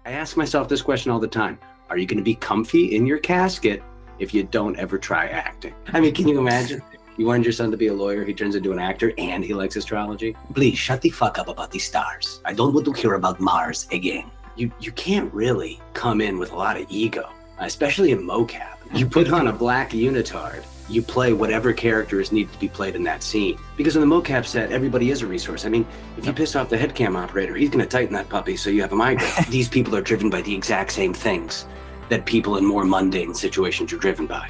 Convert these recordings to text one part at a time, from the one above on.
I ask myself this question all the time. Are you going to be comfy in your casket if you don't ever try acting? I mean, can you imagine? You wanted your son to be a lawyer, he turns into an actor, and he likes astrology? Please, shut the fuck up about these stars. I don't want to hear about Mars again. You can't really come in with a lot of ego, especially in Mocap. You put on a black unitard, you play whatever character is needed to be played in that scene. Because on the Mocap set, everybody is a resource. I mean, if you piss off the headcam operator, he's gonna tighten that puppy so you have a migraine. These people are driven by the exact same things that people in more mundane situations are driven by.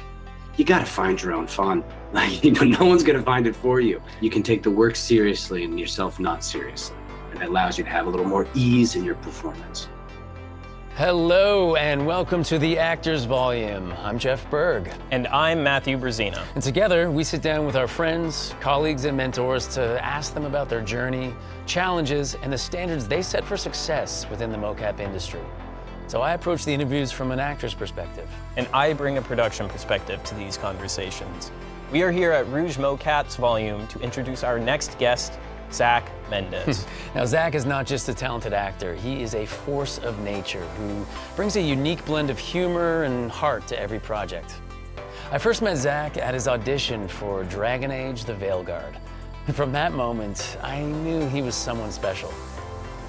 You gotta find your own fun. Like, no one's gonna find it for you. You can take the work seriously and yourself not seriously. And it allows you to have a little more ease in your performance. Hello and welcome to the Actors Volume. I'm Jeff Berg. And I'm Matthew Brzezina. And together we sit down with our friends, colleagues, and mentors to ask them about their journey, challenges, and the standards they set for success within the mocap industry. So I approach the interviews from an actor's perspective. And I bring a production perspective to these conversations. We are here at Rouge Mocap's Volume to introduce our next guest, Zach Mendez. Now, Zach is not just a talented actor, he is a force of nature who brings a unique blend of humor and heart to every project. I first met Zach at his audition for Dragon Age: The Veilguard. And from that moment, I knew he was someone special.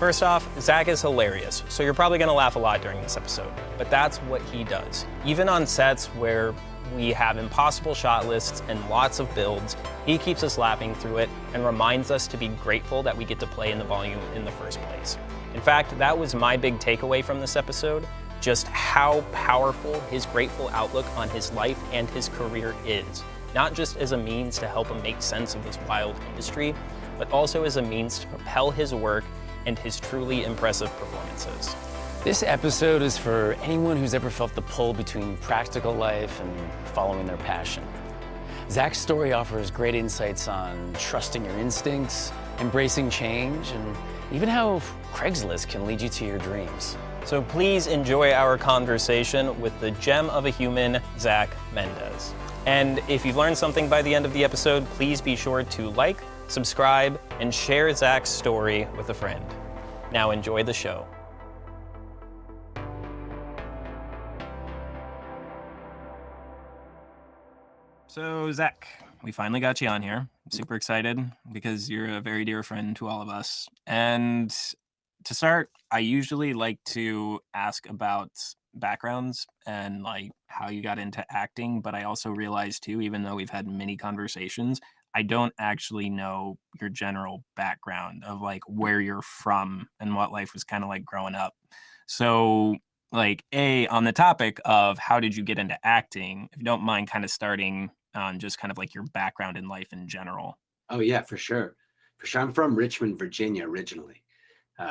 First off, Zach is hilarious, so you're probably gonna laugh a lot during this episode, but that's what he does. Even on sets where we have impossible shot lists and lots of builds, he keeps us laughing through it and reminds us to be grateful that we get to play in the volume in the first place. In fact, that was my big takeaway from this episode, just how powerful his grateful outlook on his life and his career is. Not just as a means to help him make sense of this wild industry, but also as a means to propel his work and his truly impressive performances. This episode is for anyone who's ever felt the pull between practical life and following their passion. Zach's story offers great insights on trusting your instincts, embracing change, and even how Craigslist can lead you to your dreams. So please enjoy our conversation with the gem of a human, Zach Mendez. And if you've learned something by the end of the episode, please be sure to like, subscribe, and share Zach's story with a friend. Now enjoy the show. So Zach, we finally got you on here. I'm super excited because you're a very dear friend to all of us. And to start, I usually like to ask about backgrounds and like how you got into acting, but I also realized too, even though we've had many conversations, I don't actually know your general background of like where you're from and what life was kind of like growing up. So like on the topic of how did you get into acting, if you don't mind kind of starting on just kind of like your background in life in general. Oh yeah, for sure. For sure. I'm from Richmond, Virginia originally.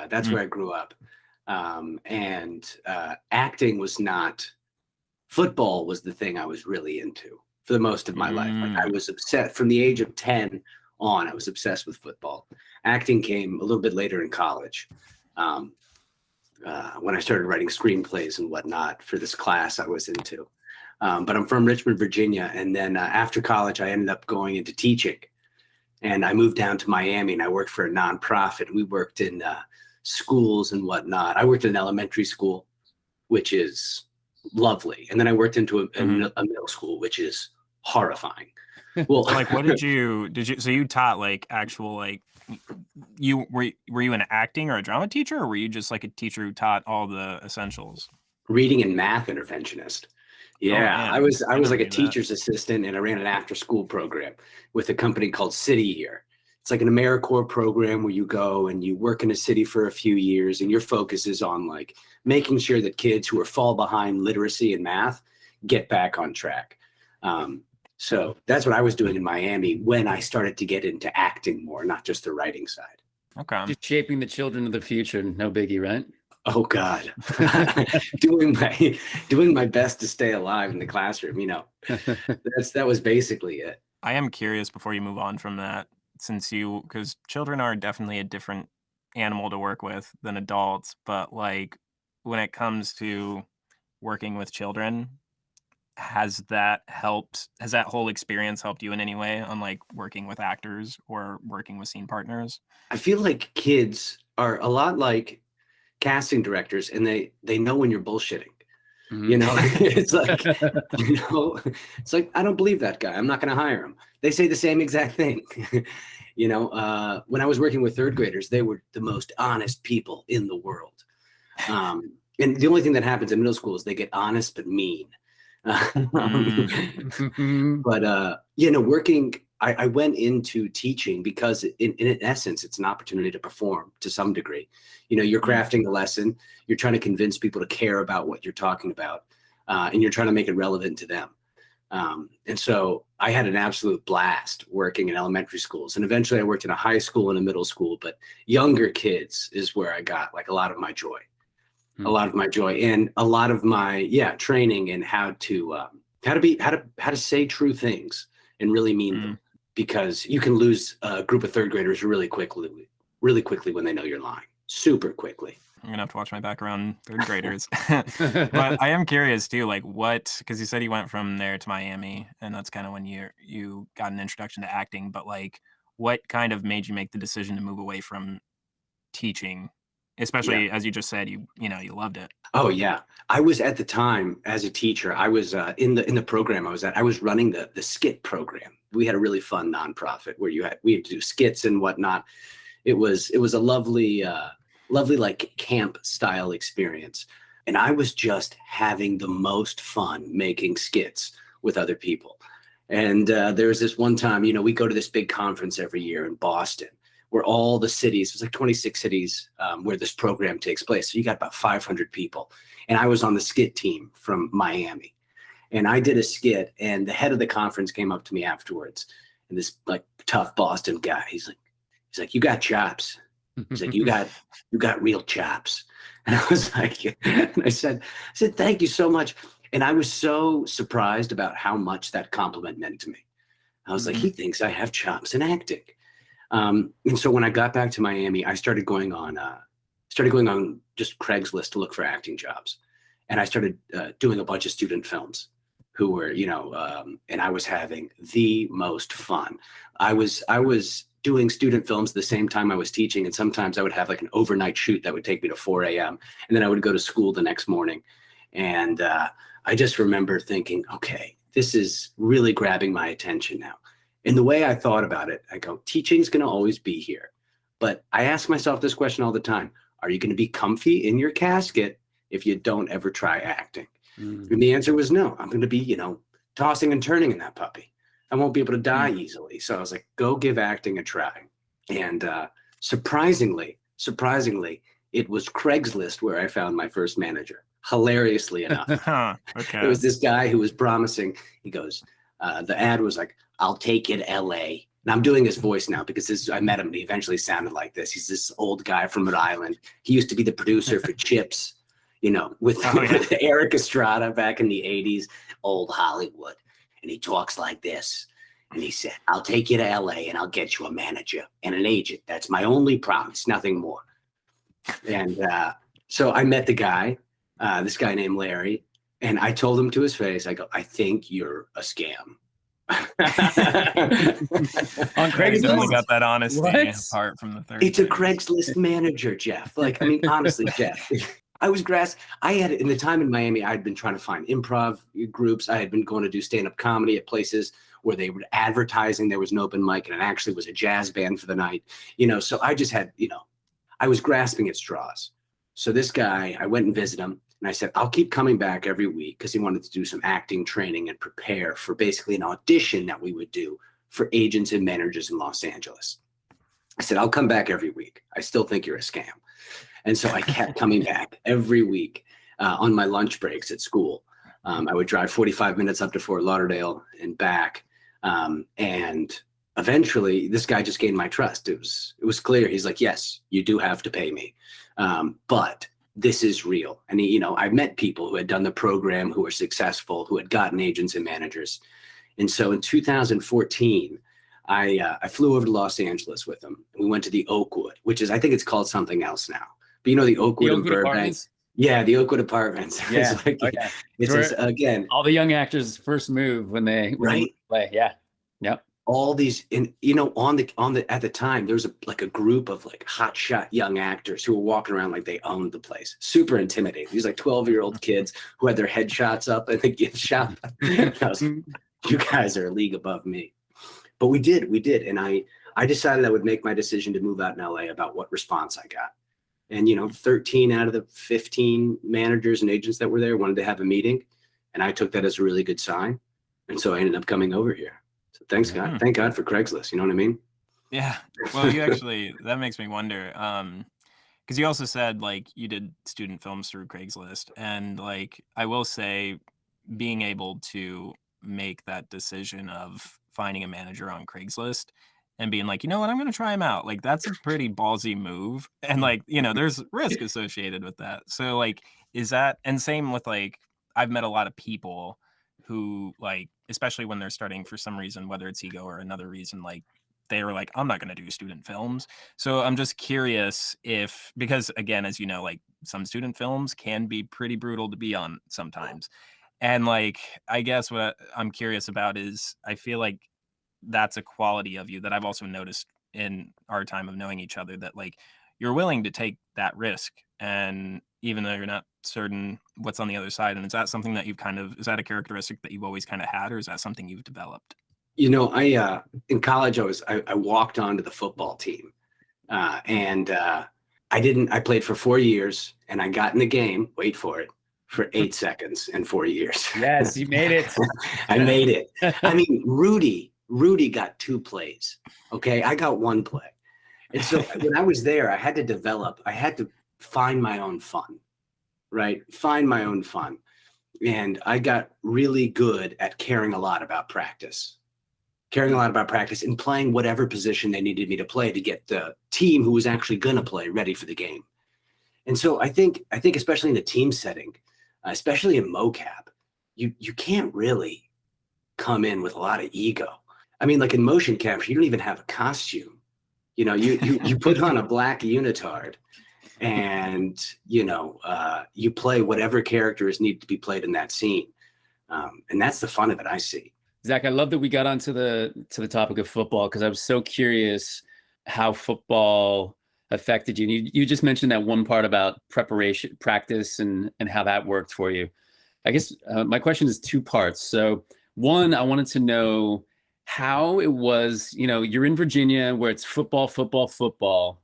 That's where I grew up. And acting was not, football was the thing I was really into for the most of my life. Like I was obsessed from the age of 10 on, I was obsessed with football. Acting came a little bit later in college. When I started writing screenplays and whatnot for this class I was into. But I'm from Richmond, Virginia. And then after college, I ended up going into teaching. And I moved down to Miami and I worked for a nonprofit. We worked in schools and whatnot. I worked in an elementary school, which is lovely. And then I worked into a middle school, which is horrifying. Well, like what did you, so you taught like actual, like were you an acting or a drama teacher, or were you just like a teacher who taught all the essentials? Reading and math interventionist. Yeah, I was like a teacher's assistant, and I ran an after school program with a company called City Year. It's like an AmeriCorps program where you go and you work in a city for a few years, and your focus is on like making sure that kids who are fall behind literacy and math get back on track. So that's what I was doing in Miami when I started to get into acting more, not just the writing side. Okay. Just shaping the children of the future, no biggie, right? Oh God, doing my best to stay alive in the classroom. You know, that was basically it. I am curious before you move on from that, because children are definitely a different animal to work with than adults. But like when it comes to working with children, has that whole experience helped you in any way on like working with actors or working with scene partners? I feel like kids are a lot like casting directors, and they know when you're bullshitting. Mhm. You know, it's like, it's like, I don't believe that guy. I'm not going to hire him. They say the same exact thing. When I was working with third graders, they were the most honest people in the world. And the only thing that happens in middle school is they get honest but mean. But working, I went into teaching because in essence, it's an opportunity to perform to some degree. You're crafting a lesson, you're trying to convince people to care about what you're talking about, and you're trying to make it relevant to them. And so I had an absolute blast working in elementary schools, and eventually I worked in a high school and a middle school, but younger kids is where I got like a lot of my joy. A lot of my joy and a lot of my training in how to say true things and really mean them, because you can lose a group of third graders really quickly when they know you're lying, super quickly. I'm gonna have to watch my back around third graders. But I am curious too, like because you said you went from there to Miami, and that's kind of when you got an introduction to acting. But like, what kind of made you make the decision to move away from teaching? Especially as you just said, you loved it. Oh yeah, I was at the time as a teacher. I was in the program I was at. I was running the skit program. We had a really fun nonprofit where we had to do skits and whatnot. It was a lovely like camp style experience, and I was just having the most fun making skits with other people. And there was this one time, we go to this big conference every year in Boston, where all the cities, it's like 26 cities where this program takes place. So you got about 500 people. And I was on the skit team from Miami. And I did a skit, and the head of the conference came up to me afterwards. And this like tough Boston guy, he's like, you got chops. He's like, you got real chops. And I was like, and I said, thank you so much. And I was so surprised about how much that compliment meant to me. I was like, he thinks I have chops in acting. And so when I got back to Miami, I started going on just Craigslist to look for acting jobs. And I started doing a bunch of student films who were, and I was having the most fun. I was doing student films the same time I was teaching. And sometimes I would have like an overnight shoot that would take me to 4 a.m. And then I would go to school the next morning. And I just remember thinking, okay, this is really grabbing my attention now. And the way I thought about it, I go, teaching's going to always be here. But I ask myself this question all the time. Are you going to be comfy in your casket if you don't ever try acting? And the answer was no. I'm going to be, tossing and turning in that puppy. I won't be able to die easily. So I was like, go give acting a try. And surprisingly, it was Craigslist where I found my first manager. Hilariously enough. Okay. It was this guy who was promising. He goes, the ad was like, I'll take you to LA. And I'm doing his voice now because I met him and he eventually sounded like this. He's this old guy from Rhode Island. He used to be the producer for Chips, with Eric Estrada back in the 80s, old Hollywood. And he talks like this. And he said, I'll take you to LA and I'll get you a manager and an agent. That's my only promise, nothing more. And so I met the guy, this guy named Larry. And I told him to his face, I go, I think you're a scam. On Craigslist, got that honesty apart from the third. It's a Craigslist manager, Jeff. Like, I mean, honestly, Jeff. I had, in the time in Miami, I had been trying to find improv groups. I had been going to do stand-up comedy at places where they were advertising there was an open mic and it actually was a jazz band for the night. So I just had, I was grasping at straws. So this guy, I went and visited him. And I said, I'll keep coming back every week, because he wanted to do some acting training and prepare for basically an audition that we would do for agents and managers in Los Angeles. I said, I'll come back every week. I still think you're a scam. And so I kept coming back every week on my lunch breaks at school. I would drive 45 minutes up to Fort Lauderdale and back. And eventually this guy just gained my trust. It was clear. He's like, yes, you do have to pay me. But this is real. And I met people who had done the program, who were successful, who had gotten agents and managers. And so in 2014, I flew over to Los Angeles with him. We went to the Oakwood, which is, I think it's called something else now. But the Oakwood in Burbank. Yeah, the Oakwood Apartments. Yeah. It's again, all the young actors' first move when they right. play. Yeah. Yep. all these, and at the time there was like a group of like hotshot young actors who were walking around like they owned the place, super intimidating. These like 12-year-old kids who had their headshots up in the gift shop. I was like, you guys are a league above me. But we did, and I decided I would make my decision to move out in LA about what response I got. And 13 out of the 15 managers and agents that were there wanted to have a meeting, and I took that as a really good sign, and so I ended up coming over here. So thank God for Craigslist. You know what I mean? Yeah. Well, you actually, that makes me wonder, because you also said like you did student films through Craigslist, and like I will say, being able to make that decision of finding a manager on Craigslist and being like, you know what, I'm going to try him out. Like, that's a pretty ballsy move. And like, there's risk associated with that. So like, is that, and same with like, I've met a lot of people who like, especially when they're starting for some reason, whether it's ego or another reason, like they were like, I'm not going to do student films. So I'm just curious if, because again, as you know, like some student films can be pretty brutal to be on sometimes. And like, I guess what I'm curious about is I feel like that's a quality of you that I've also noticed in our time of knowing each other, that like you're willing to take that risk. And even though you're not certain what's on the other side, and is that something that you've is that a characteristic that you've always kind of had, or is that something you've developed? I in college I walked onto the football team, and I played for 4 years, and I got in the game. Wait for it. For 8 seconds and 4 years. Yes, you made it. I made it. I mean, Rudy got 2 plays. Okay, I got 1 play. And so when I was there, I had to find my own fun, right? Find my own fun. And I got really good at caring a lot about practice and playing whatever position they needed me to play to get the team who was actually going to play ready for the game. And so I think especially in the team setting, especially in Mocap, you can't really come in with a lot of ego. I mean, like in motion capture, you don't even have a costume. You put on a black unitard, and you play whatever characters need to be played in that scene, and that's the fun of it. I see. Zach, I love that we got onto the topic of football, because I was so curious how football affected you. You just mentioned that one part about preparation, practice, and how that worked for you. I guess my question is 2 parts. So one, I wanted to know how it was, you're in Virginia where it's football, football, football.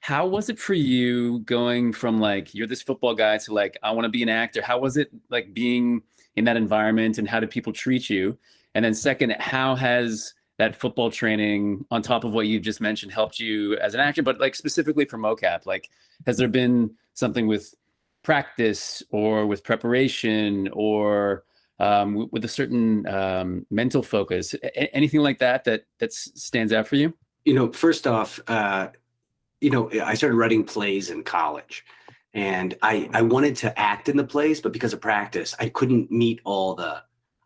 How was it for you going from like, you're this football guy to like, I want to be an actor? How was it like being in that environment, and how did people treat you? And then second, how has that football training on top of what you just mentioned helped you as an actor, but like specifically for Mocap? Like, has there been something with practice or with preparation or with a certain mental focus, anything like that stands out for you? First off, I started writing plays in college, and I wanted to act in the plays, but because of practice, I couldn't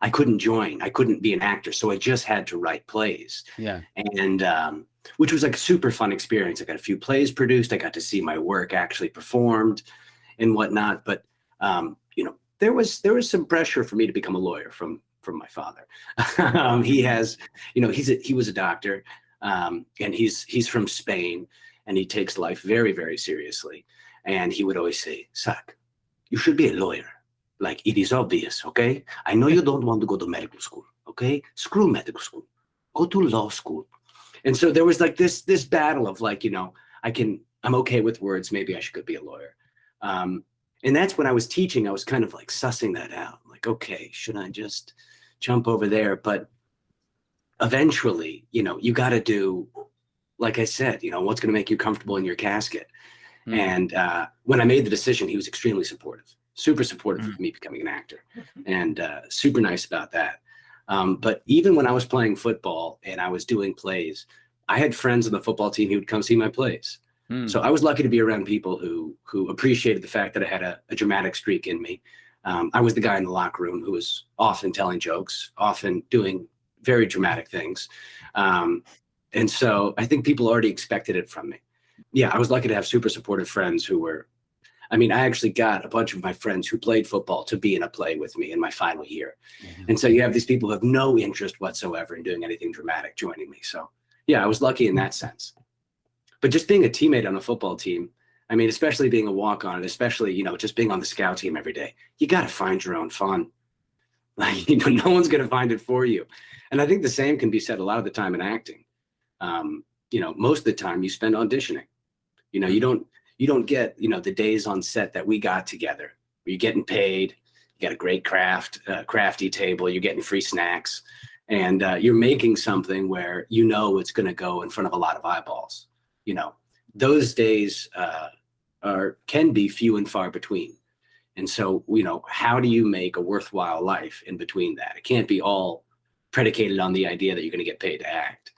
I couldn't join. I couldn't be an actor. So I just had to write plays. Yeah. And which was like a super fun experience. I got a few plays produced. I got to see my work actually performed and whatnot. But, there was some pressure for me to become a lawyer from my father. He was a doctor, and he's from Spain, and he takes life very, very seriously. And he would always say, Zach, you should be a lawyer. Like, it is obvious, okay? I know you don't want to go to medical school, okay? Screw medical school. Go to law school. And so there was like this battle of like, I'm okay with words. Maybe I should go be a lawyer. And that's when I was teaching, I was kind of like sussing that out. Like, okay, should I just jump over there? But eventually, you got to do, like I said, what's going to make you comfortable in your casket. Mm. And when I made the decision, he was extremely supportive. Super supportive of me becoming an actor, and super nice about that. But even when I was playing football and I was doing plays, I had friends on the football team who would come see my plays. So I was lucky to be around people who appreciated the fact that I had a dramatic streak in me. I was the guy in the locker room who was often telling jokes, often doing very dramatic things. And so I think people already expected it from me. Yeah, I was lucky to have super supportive friends who were, I mean, I actually got a bunch of my friends who played football to be in a play with me in my final year. And so you have these people who have no interest whatsoever in doing anything dramatic joining me. So yeah, I was lucky in that sense. But just being a teammate on a football team, I mean, especially being a walk-on, and especially, you know, just being on the scout team every day, you got to find your own fun. Like, you know, no one's going to find it for you. And I think the same can be said a lot of the time in acting. You know, most of the time you spend auditioning. You know, you don't get, you know, the days on set that we got together where you're getting paid, you got a great crafty table, you're getting free snacks, and you're making something where you know it's going to go in front of a lot of eyeballs. You know, those days can be few and far between. And so, you know, how do you make a worthwhile life in between that? It can't be all predicated on the idea that you're going to get paid to act,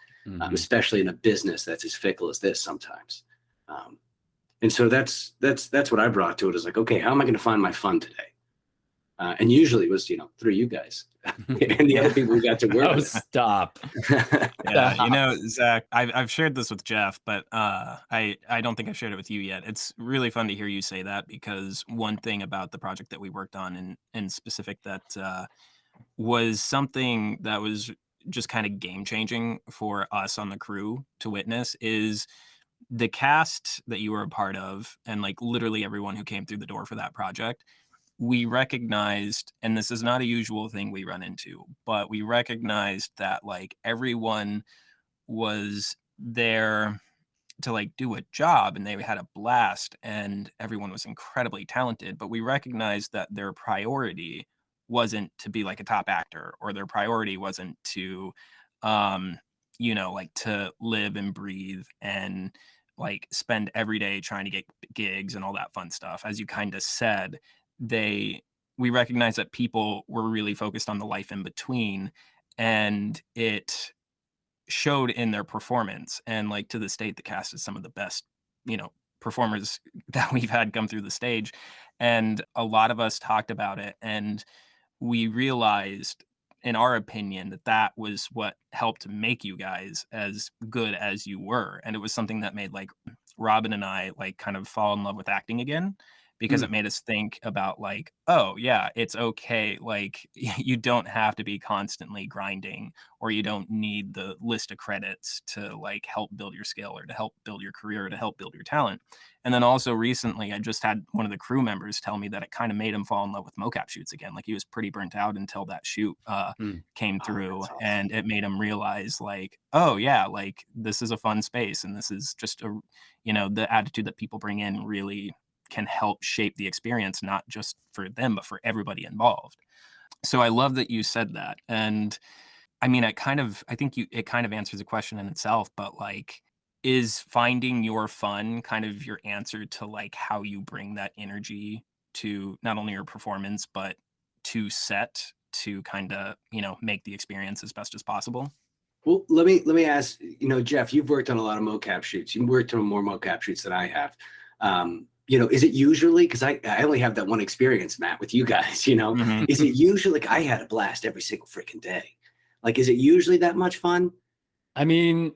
especially in a business that's as fickle as this sometimes. And so that's what I brought to it, is like, okay, how am I going to find my fun today? And usually it was, you know, through you guys and the other people we got to work with. Stop. Yeah, you know, Zach, I've shared this with Jeff, but I don't think I've shared it with you yet. It's really fun to hear you say that, because one thing about the project that we worked on in specific that was something that was just kind of game changing for us on the crew to witness is the cast that you were a part of, and like literally everyone who came through the door for that project. We recognized, and this is not a usual thing we run into, but we recognized that like everyone was there to like do a job, and they had a blast, and everyone was incredibly talented, but we recognized that their priority wasn't to be like a top actor, or their priority wasn't to you know, like to live and breathe and like spend every day trying to get gigs and all that fun stuff. As you kind of said, we recognize that people were really focused on the life in between, and it showed in their performance. And like to this date, the cast is some of the best, you know, performers that we've had come through the stage. And a lot of us talked about it, and we realized, in our opinion, that was what helped make you guys as good as you were. And it was something that made like Robin and I like kind of fall in love with acting again, because it made us think about like, oh yeah, it's okay. Like you don't have to be constantly grinding, or you don't need the list of credits to like help build your skill, or to help build your career, or to help build your talent. And then also recently, I just had one of the crew members tell me that it kind of made him fall in love with mocap shoots again. Like he was pretty burnt out until that shoot came through, awesome. And it made him realize like, oh yeah, like this is a fun space, and this is just a, you know, the attitude that people bring in really can help shape the experience, not just for them, but for everybody involved. So I love that you said that. And I mean, I think it kind of answers the question in itself, but like, is finding your fun kind of your answer to like how you bring that energy to not only your performance, but to set, to kind of, you know, make the experience as best as possible? Well, let me ask, you know, Jeff, you've worked on a lot of mocap shoots. You've worked on more mocap shoots than I have. You know, is it usually, because I only have that one experience, Matt, with you guys, you know, is it usually, like I had a blast every single freaking day. Like, is it usually that much fun? I mean,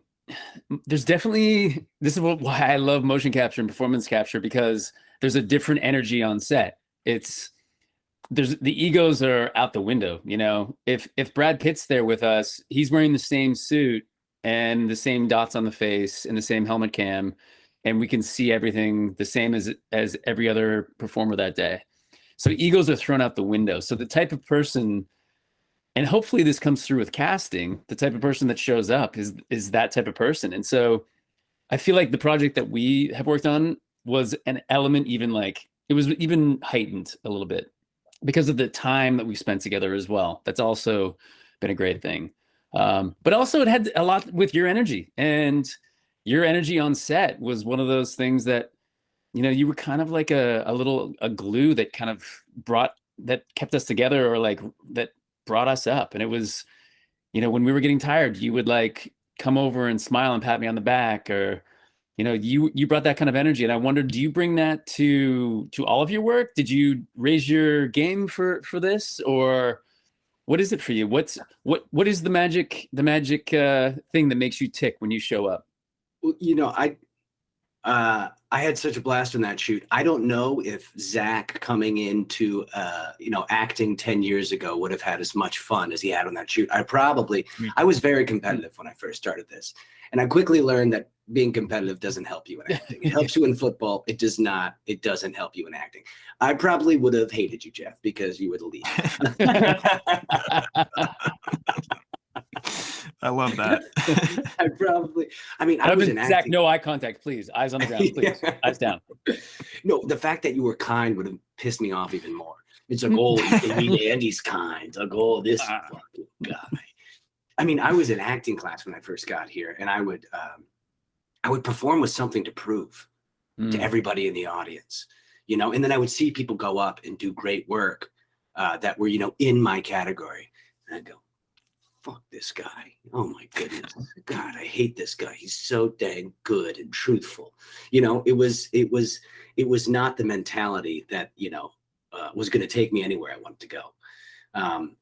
there's definitely, this is why I love motion capture and performance capture, because there's a different energy on set. The egos are out the window, you know. If Brad Pitt's there with us, he's wearing the same suit and the same dots on the face and the same helmet cam, and we can see everything the same as every other performer that day. So egos are thrown out the window. So the type of person, and hopefully this comes through with casting, the type of person that shows up is that type of person. And so I feel like the project that we have worked on was an element, even like, it was even heightened a little bit because of the time that we spent together as well. That's also been a great thing. But also it had a lot with your energy, and your energy on set was one of those things that, you know, you were kind of like a glue that kind of that kept us together, or like that brought us up. And it was, you know, when we were getting tired, you would like come over and smile and pat me on the back, or, you know, you brought that kind of energy. And I wondered, do you bring that to all of your work? Did you raise your game for this, or what is it for you? What is the magic thing that makes you tick when you show up? Well, you know, I had such a blast on that shoot. I don't know if Zach coming into acting 10 years ago would have had as much fun as he had on that shoot. I was very competitive when I first started this. And I quickly learned that being competitive doesn't help you in acting. It helps you in football. It doesn't help you in acting. I probably would have hated you, Jeff, because you would leave. I love that. I was in Zach, no eye contact, please. Eyes on the ground, please. Yeah. Eyes down. No, the fact that you were kind would have pissed me off even more. It's like, oh, Andy's kind. It's like, oh, this fucking guy. I was in acting class when I first got here, and I would perform with something to prove to everybody in the audience, and then I would see people go up and do great work that were, in my category. And I'd go, fuck this guy. Oh my goodness. God, I hate this guy. He's so dang good and truthful. It was not the mentality that, was going to take me anywhere I wanted to go.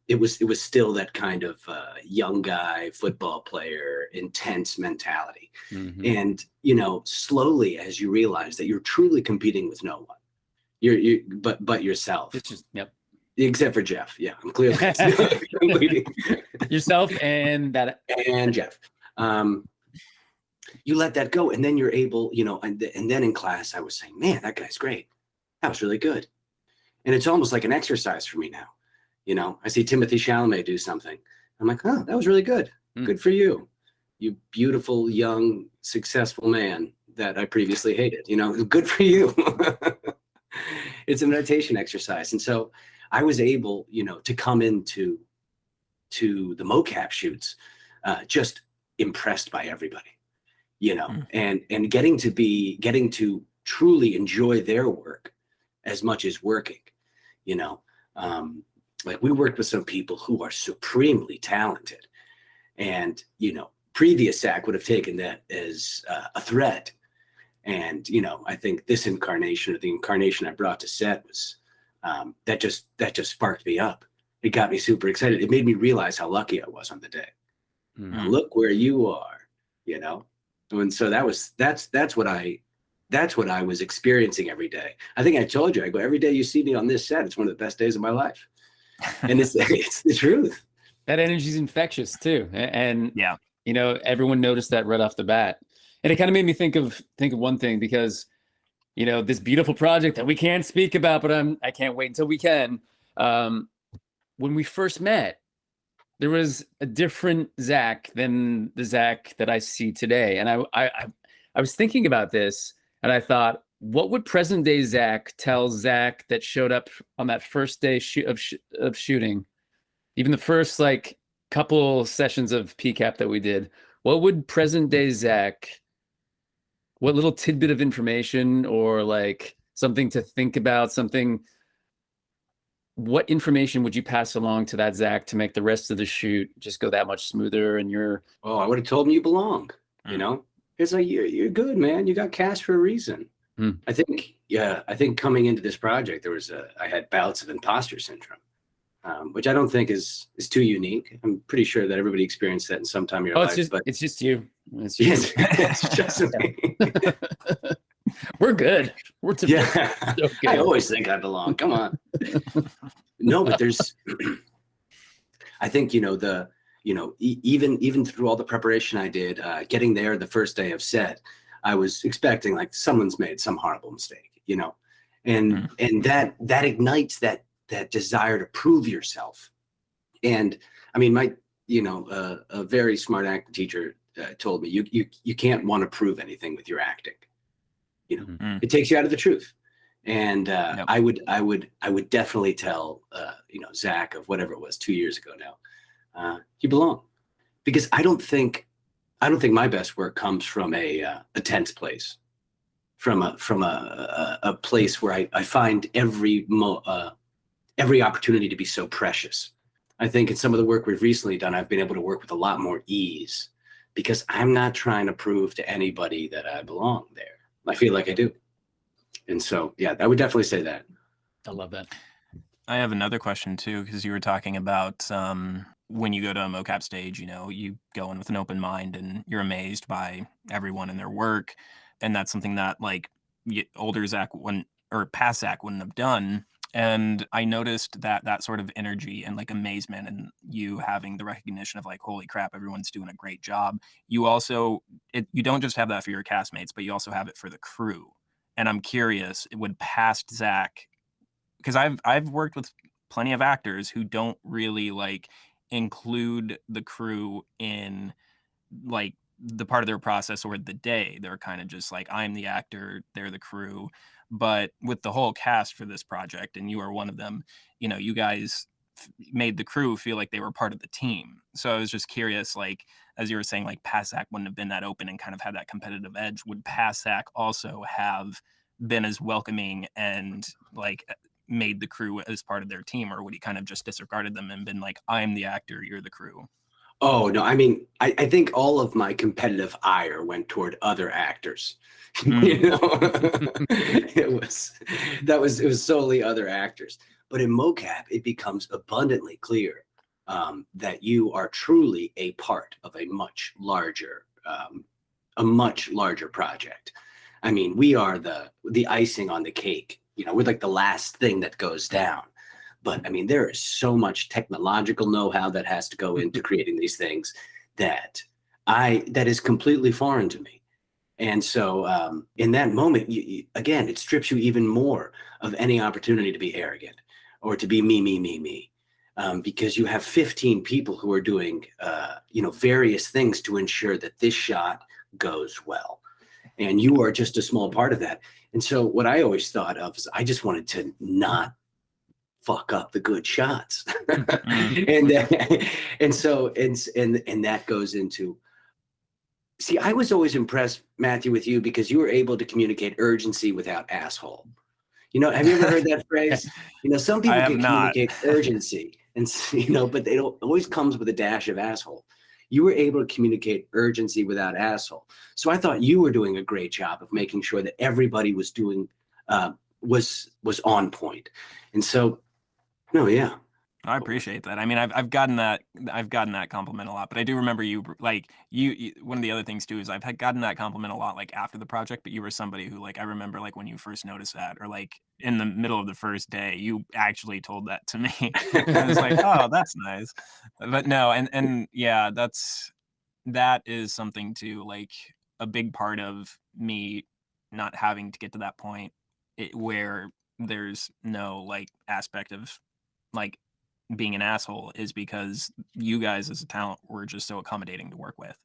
It was still that kind of young guy, football player, intense mentality. Mm-hmm. And, slowly as you realize that you're truly competing with no one, but yourself. It's just, yep. Except for Jeff. Yeah, I'm clearly yourself and Jeff. You let that go, and then you're able, and then in class I was saying, man, that guy's great. That was really good. And it's almost like an exercise for me now. I see Timothy Chalamet do something. I'm like, oh, that was really good. Good for you. You beautiful, young, successful man that I previously hated. Good for you. It's a meditation exercise. And so I was able, to come into the Mocap shoots, just impressed by everybody, and getting to truly enjoy their work as much as working, like we worked with some people who are supremely talented, and, previous Zach would have taken that as a threat. And, I think this incarnation, or the incarnation I brought to set, was that just sparked me up. It got me super excited. It made me realize how lucky I was on the day. Look where you are, And so that's what I was experiencing every day. I think I told you, I go, every day you see me on this set, it's one of the best days of my life. And it's the truth. That energy is infectious too. And yeah, everyone noticed that right off the bat. And it kind of made me think of one thing, because this beautiful project that we can't speak about, but I can't wait until we can. When we first met, there was a different Zach than the Zach that I see today. And I was thinking about this, and I thought, what would present day Zach tell Zach that showed up on that first day of shooting, even the first couple sessions of PCAP that we did? What would present day Zach, what little tidbit of information or something to think about, what information would you pass along to that Zach to make the rest of the shoot just go that much smoother? And I would have told him you belong, It's like, you're good, man. You got cast for a reason. I think coming into this project, I had bouts of imposter syndrome, which I don't think is too unique. I'm pretty sure that everybody experienced that in some time of your life. It's just you. It's just, it's just me. We're good. We're so good. I always think I belong. Come on. No, but there's, I think, even through all the preparation I did, getting there the first day of set, I was expecting someone's made some horrible mistake, and that ignites that desire to prove yourself. And a very smart acting teacher told me, you can't want to prove anything with your acting. It takes you out of the truth. And Yep. I would definitely tell Zach of whatever it was 2 years ago now, you belong, because I don't think my best work comes from a tense place, from a place where I find every opportunity to be so precious. I think in some of the work we've recently done, I've been able to work with a lot more ease, because I'm not trying to prove to anybody that I belong there. I feel like I do. And so, yeah, I would definitely say that. I love that. I have another question too, because you were talking about when you go to a mocap stage, you go in with an open mind and you're amazed by everyone and their work. and that's something that like older Zach wouldn't, or past Zach wouldn't have done. And I noticed that sort of energy and like amazement, and you having the recognition of like, holy crap, everyone's doing a great job. You also, you don't just have that for your castmates, but you also have it for the crew. And I'm curious, would past Zach, because I've worked with plenty of actors who don't really like include the crew in like the part of their process or the day. They're kind of just like, I'm the actor, they're the crew. But with the whole cast for this project, and you are one of them, you know, you guys made the crew feel like they were part of the team. So I was just curious, like, as you were saying, like Passac wouldn't have been that open and kind of had that competitive edge. Would Passac also have been as welcoming and like made the crew as part of their team, or would he kind of just disregarded them and been like, I'm the actor, you're the crew? Oh no, I mean, I think all of my competitive ire went toward other actors. You know, it was solely other actors. But in Mocap, it becomes abundantly clear that you are truly a part of a much larger project. I mean, we are the icing on the cake. You know, we're like the last thing that goes down. But I mean, there is so much technological know-how that has to go into creating these things that is completely foreign to me. And so in that moment, again, it strips you even more of any opportunity to be arrogant or to be me, because you have 15 people who are doing, various things to ensure that this shot goes well. And you are just a small part of that. And so what I always thought of is I just wanted to not fuck up the good shots. and so that goes into, see, I was always impressed, Matthew, with you because you were able to communicate urgency without asshole. You know, have you ever heard that phrase? You know, some people can communicate urgency, and but they don't always comes with a dash of asshole. You were able to communicate urgency without asshole. So I thought you were doing a great job of making sure that everybody was doing was on point. And so, no, yeah. I appreciate that. I mean, I've gotten that compliment a lot, but I do remember you one of the other things too is I've gotten that compliment a lot like after the project, but you were somebody who like I remember like when you first noticed that, or like in the middle of the first day, you actually told that to me. And I was like, oh, that's nice. But no, and yeah, that is something too, like a big part of me not having to get to that point where there's no like aspect of like being an asshole is because you guys as a talent were just so accommodating to work with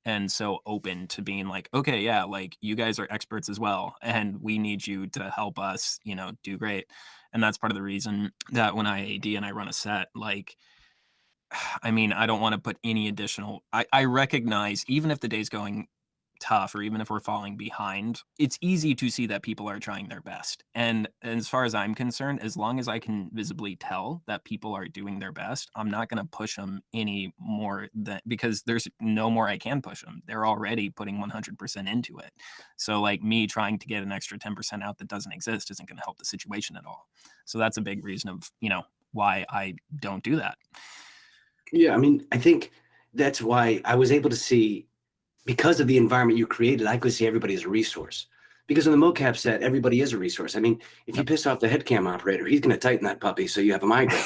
and so open to being like, okay, yeah, like you guys are experts as well and we need you to help us, do great. And that's part of the reason that when I AD and I run a set, like, I mean, I don't want to put any additional, I recognize even if the day's going tough or even if we're falling behind, it's easy to see that people are trying their best. And as far as I'm concerned, as long as I can visibly tell that people are doing their best, I'm not going to push them any more because there's no more I can push them. They're already putting 100% into it. So like me trying to get an extra 10% out that doesn't exist isn't going to help the situation at all. So that's a big reason of, why I don't do that. Yeah. I mean, I think that's why I was able to see, because of the environment you created, I could see everybody as a resource. Because on the Mocap set, everybody is a resource. I mean, if you piss off the headcam operator, he's going to tighten that puppy so you have a migraine.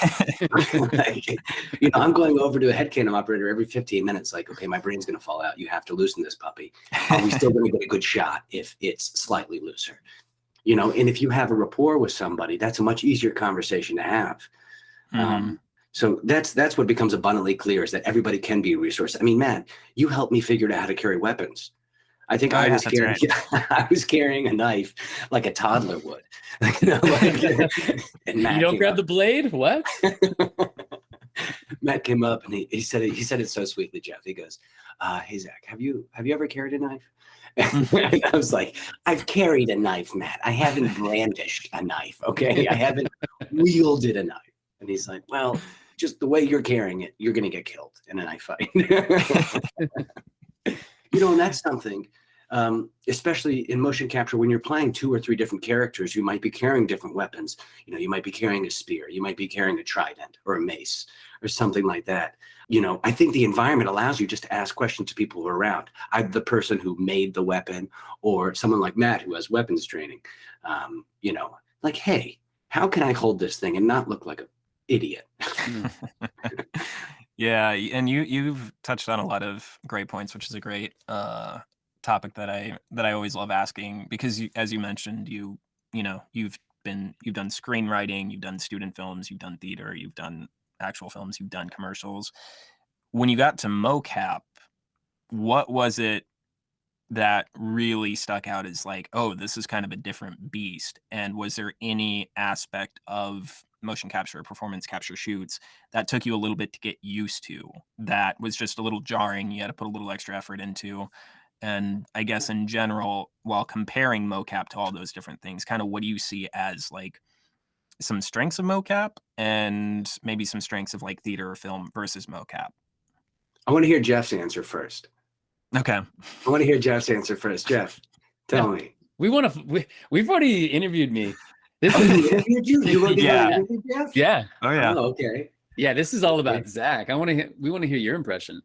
I'm going over to a headcam operator every 15 minutes, like, okay, my brain's going to fall out. You have to loosen this puppy. Are we still going to get a good shot if it's slightly looser? And if you have a rapport with somebody, that's a much easier conversation to have. So that's what becomes abundantly clear is that everybody can be a resource. I mean, Matt, you helped me figure out how to carry weapons. I think I was carrying a knife like a toddler would. And Matt, you don't grab the blade? What? Matt came up and he said it so sweetly, Jeff. He goes, "Hey Zach, have you ever carried a knife?" And I was like, "I've carried a knife, Matt. I haven't brandished a knife. Okay, I haven't wielded a knife." And he's like, "Well, just the way you're carrying it, you're going to get killed in a knife fight." And that's something, especially in motion capture, when you're playing 2 or 3 different characters, you might be carrying different weapons. You might be carrying a spear, you might be carrying a trident or a mace, or something like that. I think the environment allows you just to ask questions to people who are around. I'm the person who made the weapon, or someone like Matt who has weapons training. Like, hey, how can I hold this thing and not look like an idiot? Yeah, and you've touched on a lot of great points, which is a great topic that I always love asking, because as you mentioned, you've done screenwriting, you've done student films, you've done theater, you've done actual films, you've done commercials. When you got to Mocap, what was it that really stuck out as like, oh, this is kind of a different beast? And was there any aspect of motion capture, performance capture shoots that took you a little bit to get used to, that was just a little jarring, you had to put a little extra effort into? And I guess in general, while comparing Mocap to all those different things, kind of what do you see as like some strengths of Mocap and maybe some strengths of like theater or film versus Mocap? I want to hear Jeff's answer first. Okay. I want to hear Jeff's answer first. Jeff, tell me. We've already interviewed me. You interviewed you? You want to interview Jeff? Yeah. Oh yeah. Oh, okay. Yeah, this is all about Zach. We want to hear your impression.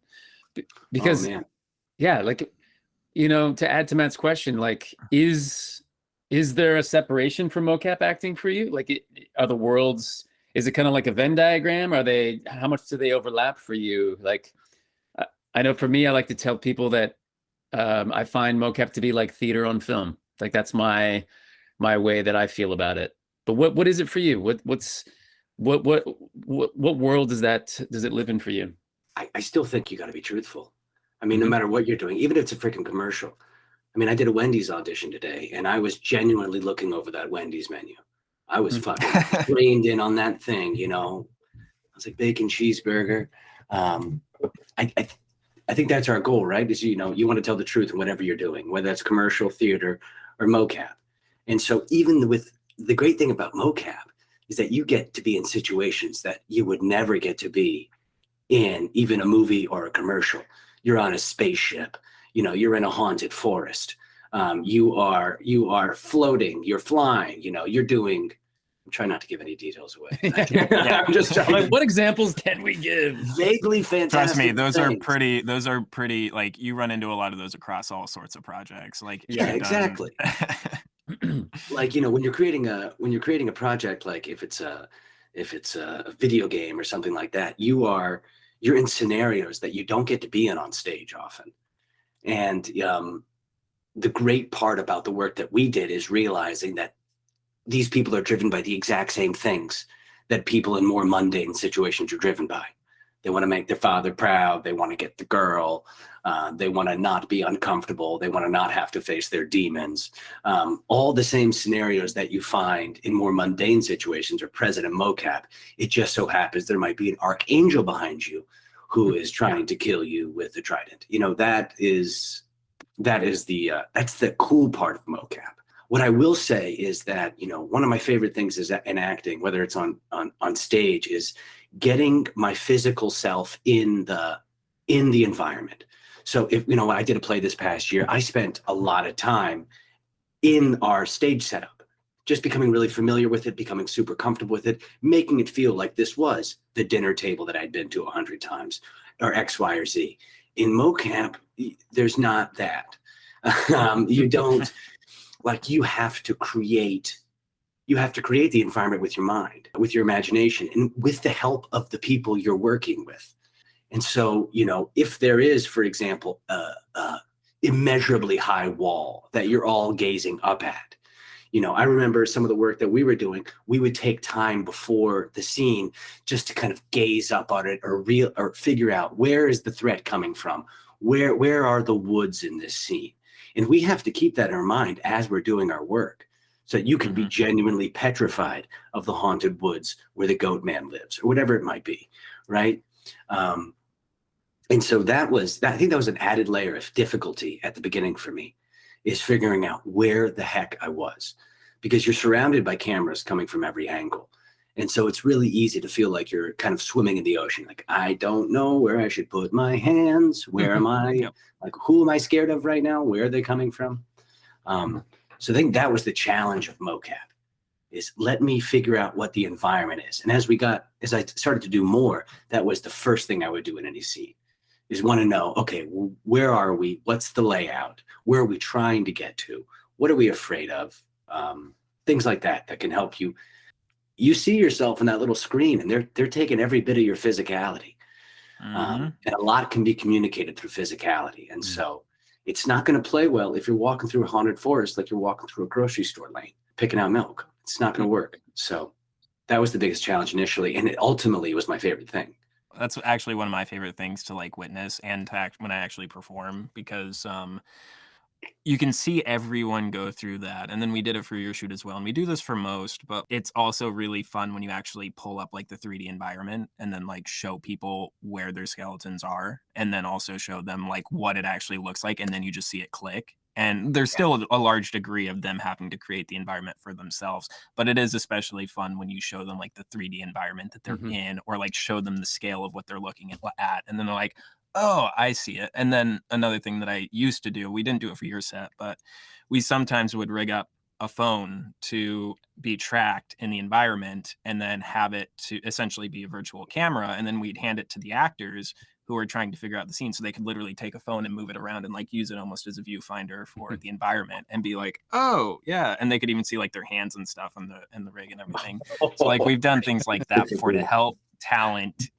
Because like, to add to Matt's question, like, is there a separation from mocap acting for you? Like, are the worlds, is it kind of like a Venn diagram? How much do they overlap for you? Like, I know for me, I like to tell people that I find mocap to be like theater on film. Like, that's my way that I feel about it. But what is it for you? What world does it live in for you? I still think you got to be truthful. I mean, no matter what you're doing, even if it's a freaking commercial. I mean, I did a Wendy's audition today, and I was genuinely looking over that Wendy's menu. I was fucking trained in on that thing, I was like, bacon cheeseburger. I think that's our goal, right? Is, you want to tell the truth in whatever you're doing, whether that's commercial, theater, or mocap. And so even with the great thing about mocap is that you get to be in situations that you would never get to be in even a movie or a commercial. You're on a spaceship, you're in a haunted forest. You are floating, you're flying, you're doing, I'm trying not to give any details away. I'm just trying what examples can we give? Vaguely fantastic. Trust me, those things. are pretty, like, you run into a lot of those across all sorts of projects. Like, yeah, exactly. Like, when you're creating a project, like if it's a video game or something like that, you're in scenarios that you don't get to be in on stage often. And the great part about the work that we did is realizing that these people are driven by the exact same things that people in more mundane situations are driven by. They want to make their father proud. They want to get the girl. They want to not be uncomfortable. They want to not have to face their demons. All the same scenarios that you find in more mundane situations are present in mocap. It just so happens there might be an archangel behind you who is trying to kill you with a trident. That's the cool part of mocap. What I will say is that, one of my favorite things is that in acting, whether it's on stage, is getting my physical self in the environment. So if, I did a play this past year, I spent a lot of time in our stage setup, just becoming really familiar with it, becoming super comfortable with it, making it feel like this was the dinner table that I'd been to 100 times, or X, Y, or Z. In mocap, there's not that. You don't, like, you have to create the environment with your mind, with your imagination, and with the help of the people you're working with. And so, if there is, for example, a immeasurably high wall that you're all gazing up at, I remember some of the work that we were doing, we would take time before the scene just to kind of gaze up on it or figure out, where is the threat coming from? Where are the woods in this scene? And we have to keep that in our mind as we're doing our work, so that you can be genuinely petrified of the haunted woods where the goat man lives, or whatever it might be, right? And so I think that was an added layer of difficulty at the beginning for me, is figuring out where the heck I was, because you're surrounded by cameras coming from every angle. And so it's really easy to feel like you're kind of swimming in the ocean. Like, I don't know where I should put my hands. Where am I? Yep. Like, who am I scared of right now? Where are they coming from? So I think that was the challenge of mocap, is let me figure out what the environment is. And as I started to do more, that was the first thing I would do in any scene, is want to know, okay, where are we? What's the layout? Where are we trying to get to? What are we afraid of? Things like that can help you. You see yourself in that little screen, and they're taking every bit of your physicality. And a lot can be communicated through physicality. And so it's not going to play well if you're walking through a haunted forest like you're walking through a grocery store lane, picking out milk. It's not going to work. So that was the biggest challenge initially. And it ultimately was my favorite thing. That's actually one of my favorite things to like witness and to act when I actually perform, because you can see everyone go through that. And then we did it for your shoot as well. And we do this for most, but it's also really fun when you actually pull up like the 3D environment and then like show people where their skeletons are, and then also show them like what it actually looks like. And then you just see it click. And there's still a large degree of them having to create the environment for themselves. But it is especially fun when you show them like the 3D environment that they're in, or like show them the scale of what they're looking at. And then they're like, oh, I see it. And then another thing that I used to do, we didn't do it for your set, but we sometimes would rig up a phone to be tracked in the environment and then have it to essentially be a virtual camera. And then we'd hand it to the actors who are trying to figure out the scene, so they could literally take a phone and move it around and like use it almost as a viewfinder for the environment and be like, oh yeah. And they could even see like their hands and stuff on the rig and everything. So like we've done things like that before to help talent,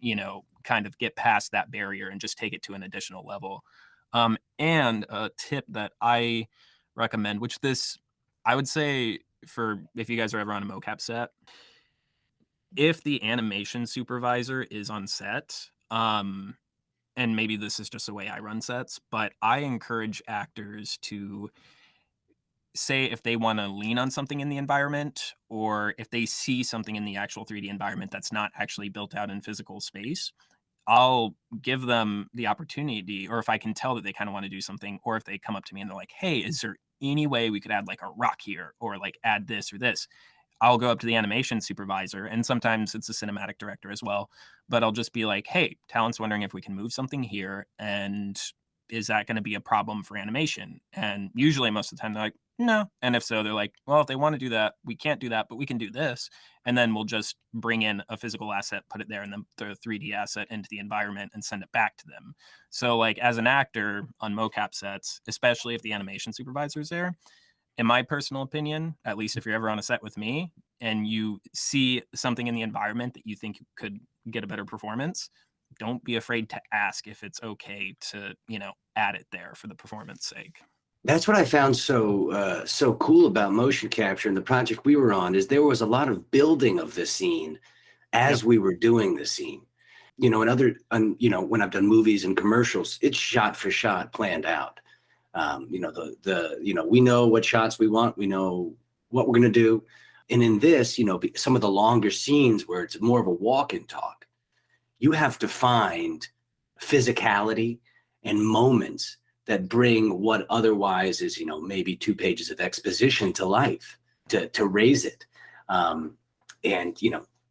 kind of get past that barrier and just take it to an additional level. And a tip that I recommend, which I would say for if you guys are ever on a mocap set, if the animation supervisor is on set, and maybe this is just the way I run sets, but I encourage actors to say if they want to lean on something in the environment, or if they see something in the actual 3D environment that's not actually built out in physical space, I'll give them the opportunity, or if I can tell that they kind of want to do something, or if they come up to me and they're like, hey, is there any way we could add like a rock here, or like add this or this? I'll go up to the animation supervisor, and sometimes it's a cinematic director as well, but I'll just be like, hey, talent's wondering if we can move something here, and is that going to be a problem for animation? And usually most of the time they're like, no. And if so, they're like, well, if they want to do that, we can't do that, but we can do this. And then we'll just bring in a physical asset, put it there, and then the 3D asset into the environment and send it back to them. So like as an actor on mocap sets, especially if the animation supervisor is there, in my personal opinion, at least if you're ever on a set with me and you see something in the environment that you think could get a better performance, don't be afraid to ask if it's okay to, add it there for the performance sake. That's what I found so cool about motion capture and the project we were on, is there was a lot of building of the scene as we were doing the scene. When I've done movies and commercials, it's shot for shot planned out. We know what shots we want, we know what we're going to do. And in this, some of the longer scenes where it's more of a walk and talk, you have to find physicality and moments that bring what otherwise is, maybe 2 pages of exposition to life, to raise it.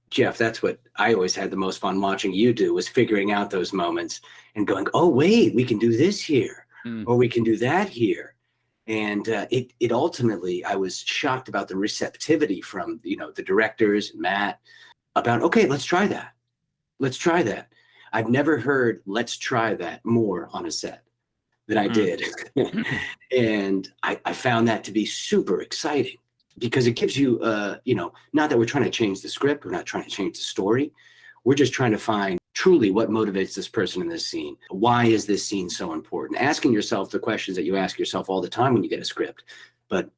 Jeff, that's what I always had the most fun watching you do, was figuring out those moments and going, oh, wait, we can do this here, or we can do that here. And it ultimately, I was shocked about the receptivity from, the directors and Matt about, okay, let's try that. Let's try that. I've never heard let's try that more on a set than I did. And I found that to be super exciting, because it gives you, not that we're trying to change the script, we're not trying to change the story. We're just trying to find truly what motivates this person in this scene. Why is this scene so important? Asking yourself the questions that you ask yourself all the time when you get a script, but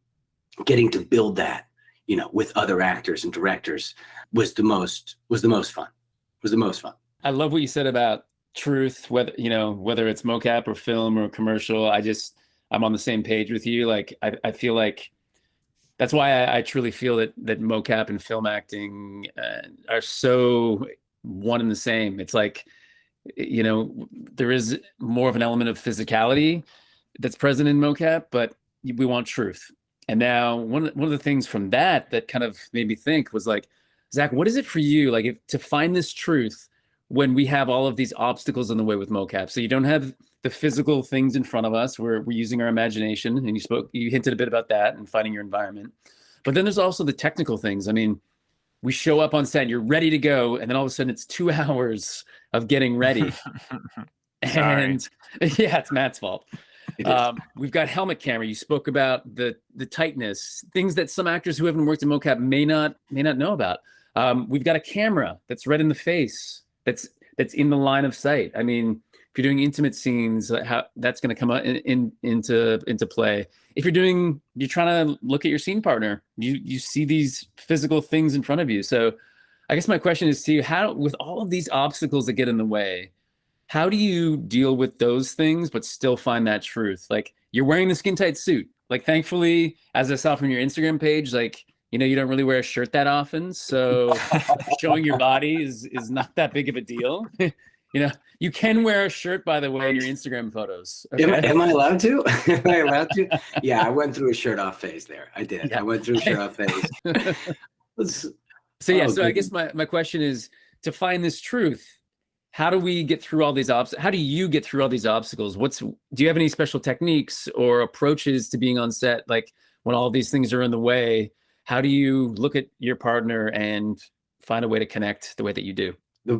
getting to build that, with other actors and directors was the most fun. I love what you said about truth, whether it's mocap or film or commercial. I'm on the same page with you. Like I feel like that's why I truly feel that mocap and film acting are so one and the same. It's like, there is more of an element of physicality that's present in mocap, but we want truth. And now one of the things from that kind of made me think was like, Zach, what is it for you? Like to find this truth when we have all of these obstacles in the way with mocap. So you don't have the physical things in front of us. We're using our imagination, and you hinted a bit about that and finding your environment. But then there's also the technical things. I mean, we show up on set, you're ready to go, and then all of a sudden it's 2 hours of getting ready. Sorry. And yeah, it's Matt's fault. It is. We've got helmet camera. You spoke about the tightness, things that some actors who haven't worked in mocap may not know about. We've got a camera that's right in the face, that's in the line of sight. I mean, if you're doing intimate scenes, how that's going to come out into play. If you're trying to look at your scene partner, you see these physical things in front of you. So I guess my question is to you, how, with all of these obstacles that get in the way, how do you deal with those things but still find that truth? Like, you're wearing the skin tight suit. Like, thankfully, as I saw from your Instagram page, like, you know, you don't really wear a shirt that often, so showing your body is not that big of a deal. You know, you can wear a shirt, by the way, in your Instagram photos. Okay? Am I allowed to? Am I allowed to? Yeah, I went through a shirt off phase there. I did. Yeah. I went through a shirt off phase. So I guess my question is, to find this truth, how do we get through all these obstacles? How do you get through all these obstacles? Do you have any special techniques or approaches to being on set? Like, when all these things are in the way, how do you look at your partner and find a way to connect the way that you do?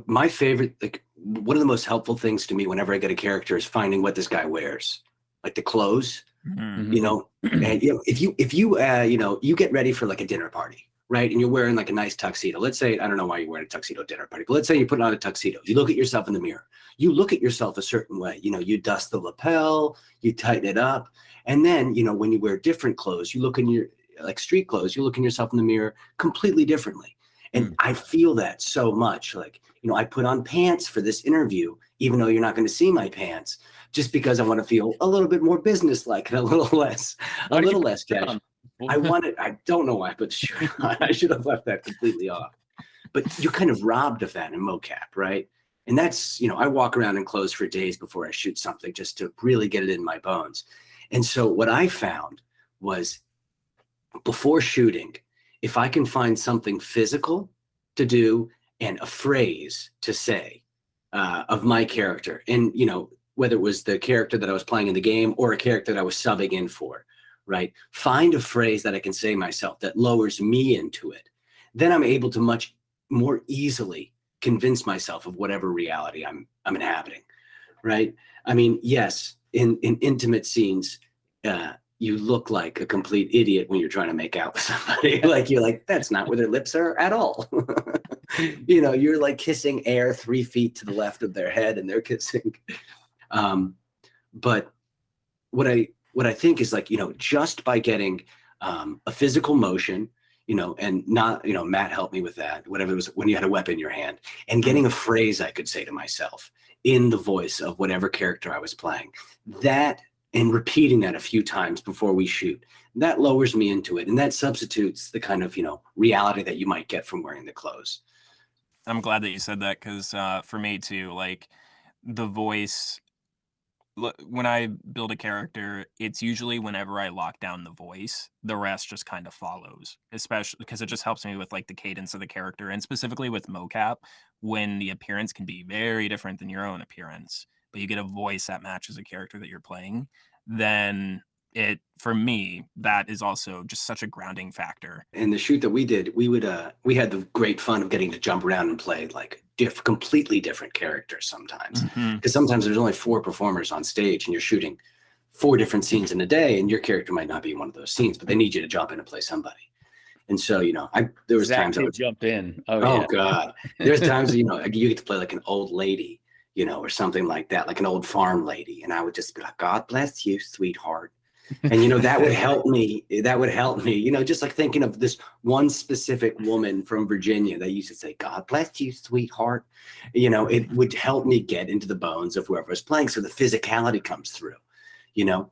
My favorite, like, one of the most helpful things to me whenever I get a character is finding what this guy wears, like the clothes. Mhm. You know, and you know, if you you know, you get ready for like a dinner party, right? And you're wearing like a nice tuxedo. Let's say, I don't know why you're wearing a tuxedo dinner party, but let's say you put on a tuxedo. You look at yourself in the mirror. You look at yourself a certain way. You know, you dust the lapel, you tighten it up, and then, you know, when you wear different clothes, you look in your, like, street clothes, you look in yourself in the mirror completely differently. And I feel that so much. Like, you know, I put on pants for this interview, even though you're not going to see my pants, just because I want to feel a little bit more businesslike and a little less casual. I don't know why I put the shirt on. I should have left that completely off. But you're kind of robbed of that in mocap, right? And that's, you know, I walk around in clothes for days before I shoot something just to really get it in my bones. And so what I found was, before shooting, if I can find something physical to do and a phrase to say of my character, and, you know, whether it was the character that I was playing in the game or a character that I was subbing in for, right? Find a phrase that I can say myself that lowers me into it. Then I'm able to much more easily convince myself of whatever reality I'm inhabiting, right? I mean, yes, in intimate scenes, you look like a complete idiot when you're trying to make out with somebody. Like, you're like, that's not where their lips are at all. You know, you're like kissing air 3 feet to the left of their head, and they're kissing. But what I think is, like, you know, just by getting a physical motion, you know, and not, you know, Matt helped me with that, whatever it was, when you had a weapon in your hand, and getting a phrase I could say to myself in the voice of whatever character I was playing, that, and repeating that a few times before we shoot, that lowers me into it. And that substitutes the kind of, you know, reality that you might get from wearing the clothes. I'm glad that you said that, because for me too, like, the voice, when I build a character, it's usually whenever I lock down the voice, the rest just kind of follows, especially because it just helps me with, like, the cadence of the character, and specifically with mocap, when the appearance can be very different than your own appearance, but you get a voice that matches a character that you're playing, then for me, that is also just such a grounding factor. In the shoot that we did, we had the great fun of getting to jump around and play like completely different characters sometimes. Because sometimes there's only 4 performers on stage and you're shooting 4 different scenes in a day, and your character might not be in one of those scenes, but they need you to jump in and play somebody. And so, you know, there was times I would jump in. Oh yeah. God. There's times, you know, you get to play like an old lady, you know, or something like that, like an old farm lady. And I would just be like, God bless you, sweetheart. And, you know, that would help me. That would help me, you know, just like thinking of this one specific woman from Virginia that used to say, God bless you, sweetheart. You know, it would help me get into the bones of whoever was playing. So the physicality comes through, you know,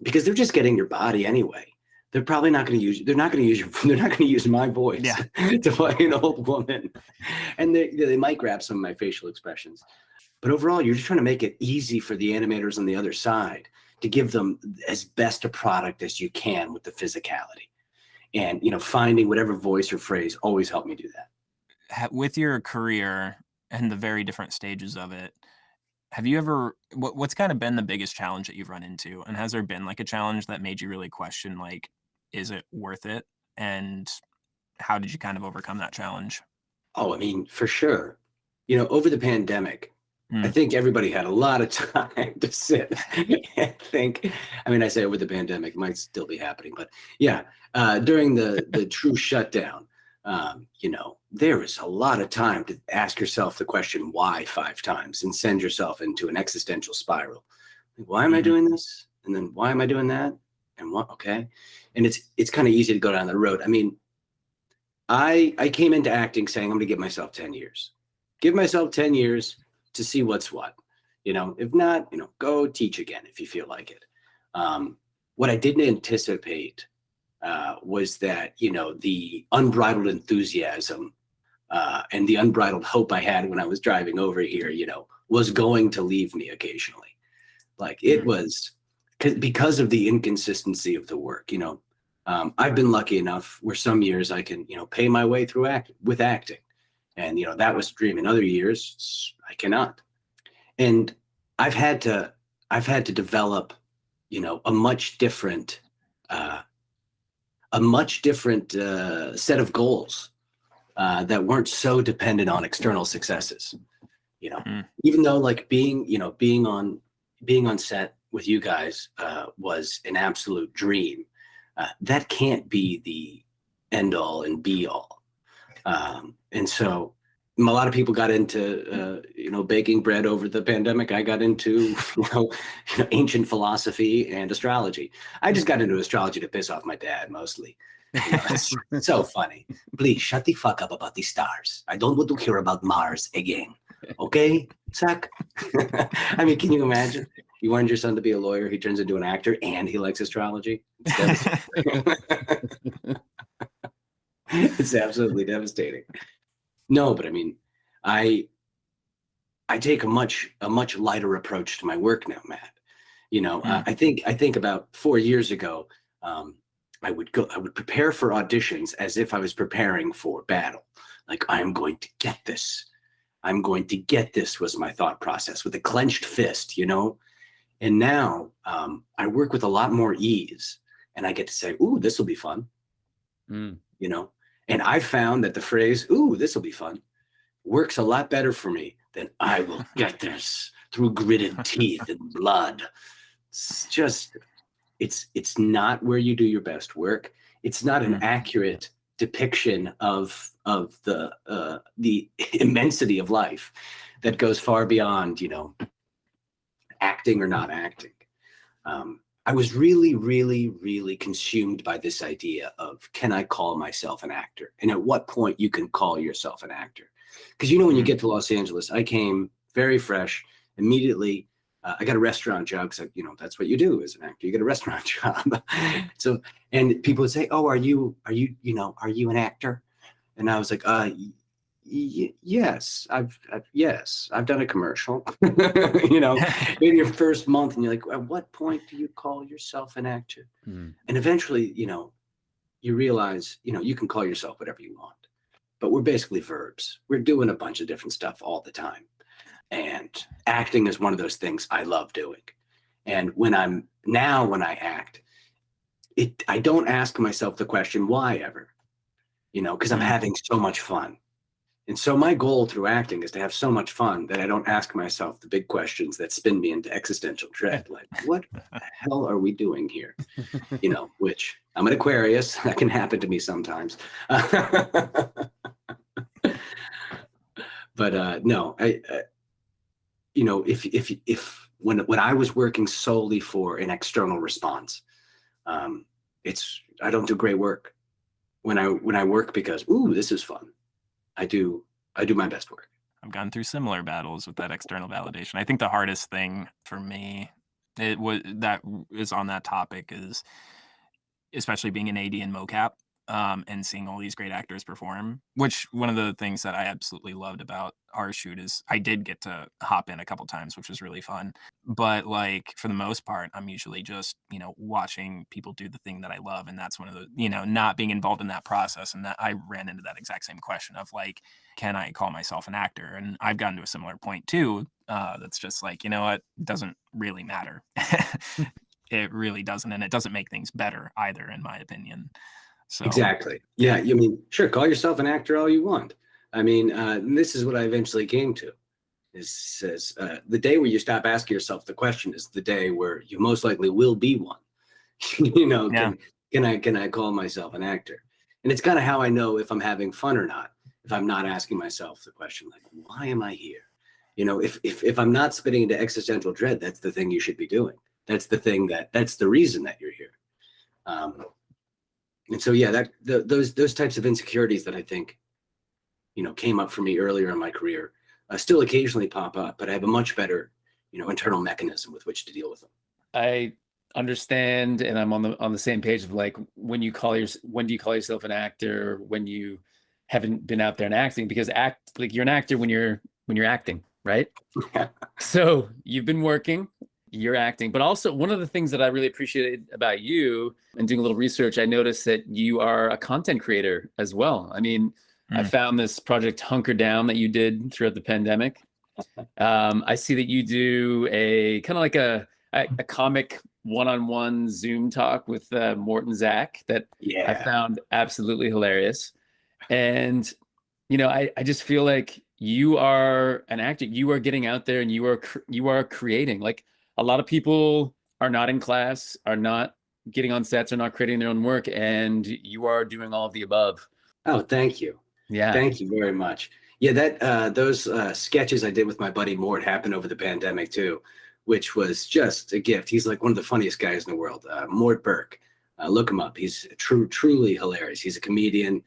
because they're just getting your body anyway. They're probably not going to use, they're not going to use my voice to play an old woman. And they might grab some of my facial expressions. But overall, you're just trying to make it easy for the animators on the other side to give them as best a product as you can with the physicality. And, you know, finding whatever voice or phrase always helped me do that. With your career and the very different stages of it, have you ever, what's kind of been the biggest challenge that you've run into? And has there been like a challenge that made you really question, like, is it worth it? And how did you kind of overcome that challenge? Oh, I mean, for sure. Over the pandemic, I think everybody had a lot of time to sit and think. I mean, I say over the pandemic, it might still be happening, but yeah, during the true shutdown, there is a lot of time to ask yourself the question why 5 times and send yourself into an existential spiral. Why am I doing this? And then why am I doing that? And what? Okay. And it's kind of easy to go down the road. I mean, I came into acting saying I'm going to give myself 10 years. Give myself 10 years to see what's what. If not, go teach again if you feel like it. What I didn't anticipate was that, the unbridled enthusiasm and the unbridled hope I had when I was driving over here, was going to leave me occasionally. Like it was because of the inconsistency of the work, I've been lucky enough where some years I can, pay my way through with acting. And, that was the dream. In other years, I cannot. And I've had to develop, a much different set of goals that weren't so dependent on external successes. Even though like being on set with you guys was an absolute dream. That can't be the end all and be all. And so a lot of people got into, baking bread over the pandemic. I got into, ancient philosophy and astrology. I just got into astrology to piss off my dad mostly. It's so funny. Please shut the fuck up about the stars. I don't want to hear about Mars again. Okay, Zach? I mean, can you imagine? You wanted your son to be a lawyer. He turns into an actor and he likes astrology. It's absolutely devastating. No, but I mean, I take a much lighter approach to my work now, Matt. I think about 4 years ago, I would prepare for auditions as if I was preparing for battle. Like, I'm going to get this. I'm going to get this was my thought process with a clenched fist, And now I work with a lot more ease and I get to say, ooh, this will be fun. And I found that the phrase, ooh, this will be fun, works a lot better for me than I will get this through gritted teeth and blood. It's just, it's not where you do your best work. It's not an accurate depiction of the immensity of life that goes far beyond, acting or not acting. I was really, really, really consumed by this idea of, can I call myself an actor? And at what point you can call yourself an actor? Because, when you get to Los Angeles, I came very fresh, immediately. I got a restaurant job because, that's what you do as an actor. You get a restaurant job. So, and people would say, oh, are you an actor? And I was like, yes, I've done a commercial. Maybe your first month, and you're like, at what point do you call yourself an actor? And eventually, you realize, you can call yourself whatever you want, but we're basically verbs. We're doing a bunch of different stuff all the time. And acting is one of those things I love doing. And when I act, I don't ask myself the question, why ever? Because I'm having so much fun. And so my goal through acting is to have so much fun that I don't ask myself the big questions that spin me into existential dread. Like, what the hell are we doing here? Which I'm an Aquarius. That can happen to me sometimes. But no, if when I was working solely for an external response, I don't do great work. When I work because, ooh, this is fun, I do my best work. I've gone through similar battles with that external validation. I think the hardest thing for me that is on that topic is especially being an AD in Mocap and seeing all these great actors perform, which one of the things that I absolutely loved about our shoot is I did get to hop in a couple times, which was really fun. But like for the most part, I'm usually just, watching people do the thing that I love. And that's one of the, not being involved in that process. And that I ran into that exact same question of like, can I call myself an actor? And I've gotten to a similar point too. That's just like, it doesn't really matter. it really doesn't, and it doesn't make things better either, in my opinion. So Exactly. Yeah. I mean, sure, call yourself an actor all you want. I mean, this is what I eventually came to. Says the day where you stop asking yourself the question is the day where you most likely will be one. yeah. Can I call myself an actor? And it's kind of how I know if I'm having fun or not. If I'm not asking myself the question, like, why am I here? If I'm not spitting into existential dread, that's the thing you should be doing. That's the reason that you're here. And so, yeah, those types of insecurities that I think, came up for me earlier in my career, still occasionally pop up, but I have a much better, internal mechanism with which to deal with them. I understand, and I'm on the same page of like, when do you call yourself an actor when you haven't been out there and acting? Because you're an actor when you're acting, right? So you've been working, you're acting, but also one of the things that I really appreciated about you and doing a little research, I noticed that you are a content creator as well. I mean, I found this project Hunker Down that you did throughout the pandemic. I see that you do a kind of like a comic one-on-one Zoom talk with Mort and Zach that I found absolutely hilarious. And, I just feel like you are an actor. You are getting out there and you are creating. Like, a lot of people are not in class, are not getting on sets, are not creating their own work, and you are doing all of the above. Oh, thank you. Yeah. Thank you very much. Yeah, those sketches I did with my buddy Mort happened over the pandemic too, which was just a gift. He's like one of the funniest guys in the world. Mort Burke. Look him up. He's truly hilarious. He's a comedian.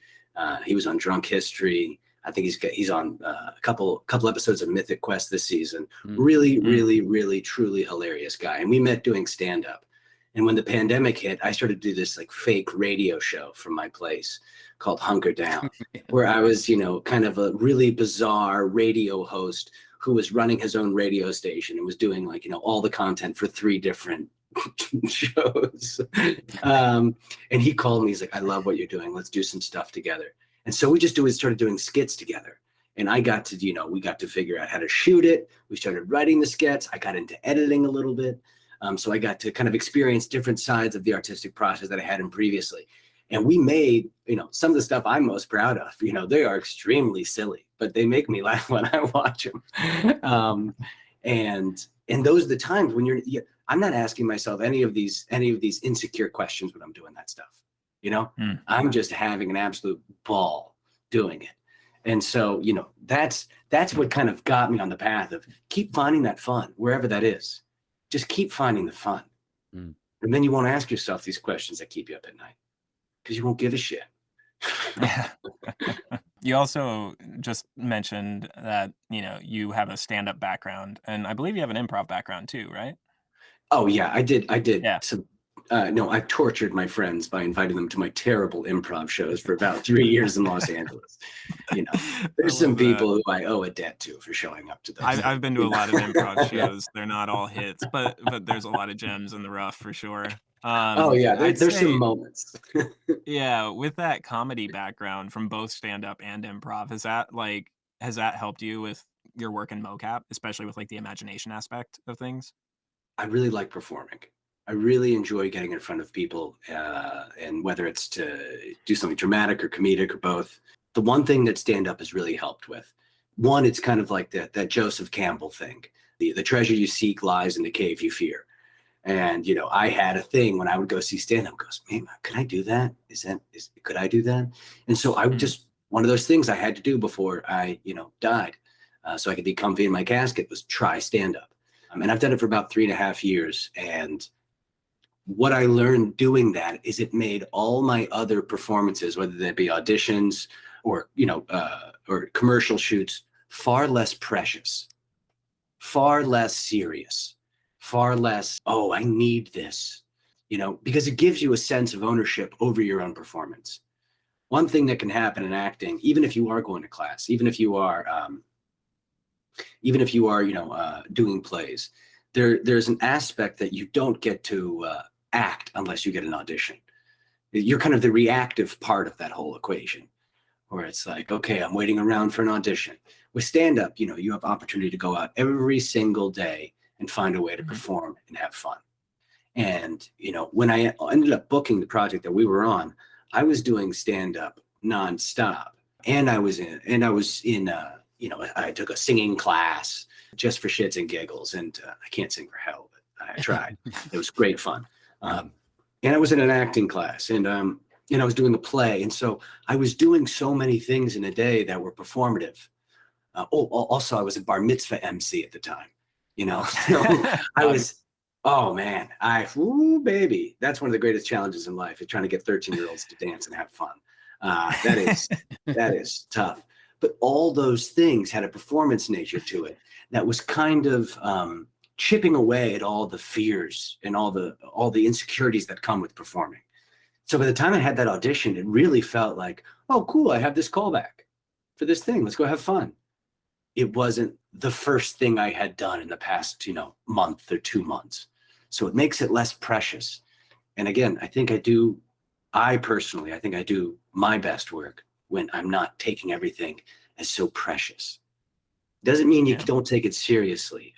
He was on Drunk History. I think he's on a couple episodes of Mythic Quest this season. Really, really, truly hilarious guy. And we met doing stand-up. And when the pandemic hit, I started to do this like fake radio show from my place called Hunker Down, where I was, kind of a really bizarre radio host who was running his own radio station and was doing like, all the content for 3 different shows. And he called me, he's like, I love what you're doing. Let's do some stuff together. And so we started doing skits together. And I got to, we got to figure out how to shoot it. We started writing the skits. I got into editing a little bit. So I got to kind of experience different sides of the artistic process that I hadn't previously. And we made, some of the stuff I'm most proud of. They are extremely silly, but they make me laugh when I watch them. And those are the times when I'm not asking myself any of these insecure questions when I'm doing that stuff. I'm just having an absolute ball doing it. And so, that's what kind of got me on the path of keep finding that fun wherever that is. Just keep finding the fun. And then you won't ask yourself these questions that keep you up at night because you won't give a shit. You also just mentioned that, you have a stand-up background, and I believe you have an improv background too, right? Oh yeah, I did. Yeah. Some, no, I tortured my friends by inviting them to my terrible improv shows for about 3 years in Los Angeles. There's some people who I owe a debt to for showing up to those. I've been to a lot of improv shows. They're not all hits, but there's a lot of gems in the rough for sure. Oh yeah, there's some moments. Yeah, with that comedy background from both stand-up and improv, has that helped you with your work in Mocap, especially with like the imagination aspect of things? I really like performing. I really enjoy getting in front of people, and whether it's to do something dramatic or comedic or both. The one thing that stand-up has really helped with, one, it's kind of like that Joseph Campbell thing. The treasure you seek lies in the cave you fear. And, I had a thing when I would go see stand-up, goes, man, could I do that? Could I do that? And so I would just, one of those things I had to do before I, died, so I could be comfy in my casket was try stand-up. And I've done it for about 3.5 years. And what I learned doing that is it made all my other performances, whether they be auditions or, or commercial shoots, far less precious, far less serious, far less, oh, I need this, because it gives you a sense of ownership over your own performance. One thing that can happen in acting, even if you are going to class, even if you are, doing plays, there's an aspect that you don't get to act unless you get an audition. You're kind of the reactive part of that whole equation, where it's like, okay, I'm waiting around for an audition. With stand-up, you have opportunity to go out every single day and find a way to perform and have fun. And, you know, when I ended up booking the project that we were on, I was doing stand-up nonstop. And I was in, you know, I took a singing class just for shits and giggles. And I can't sing for hell, but I tried. It was great fun. And I was in an acting class, and I was doing a play. And so I was doing so many things in a day that were performative. Also, I was a bar mitzvah MC at the time, you know, so I was, oh man, baby, that's one of the greatest challenges in life, is trying to get 13-year-olds to dance and have fun. That is tough. But all those things had a performance nature to it that was kind of chipping away at all the fears and all the insecurities that come with performing. So by the time I had that audition, it really felt like, oh, cool, I have this callback for this thing. Let's go have fun. It wasn't the first thing I had done in the past, you know, month or 2 months. So it makes it less precious. And again, I think I do my best work when I'm not taking everything as so precious. Doesn't mean you don't take it seriously.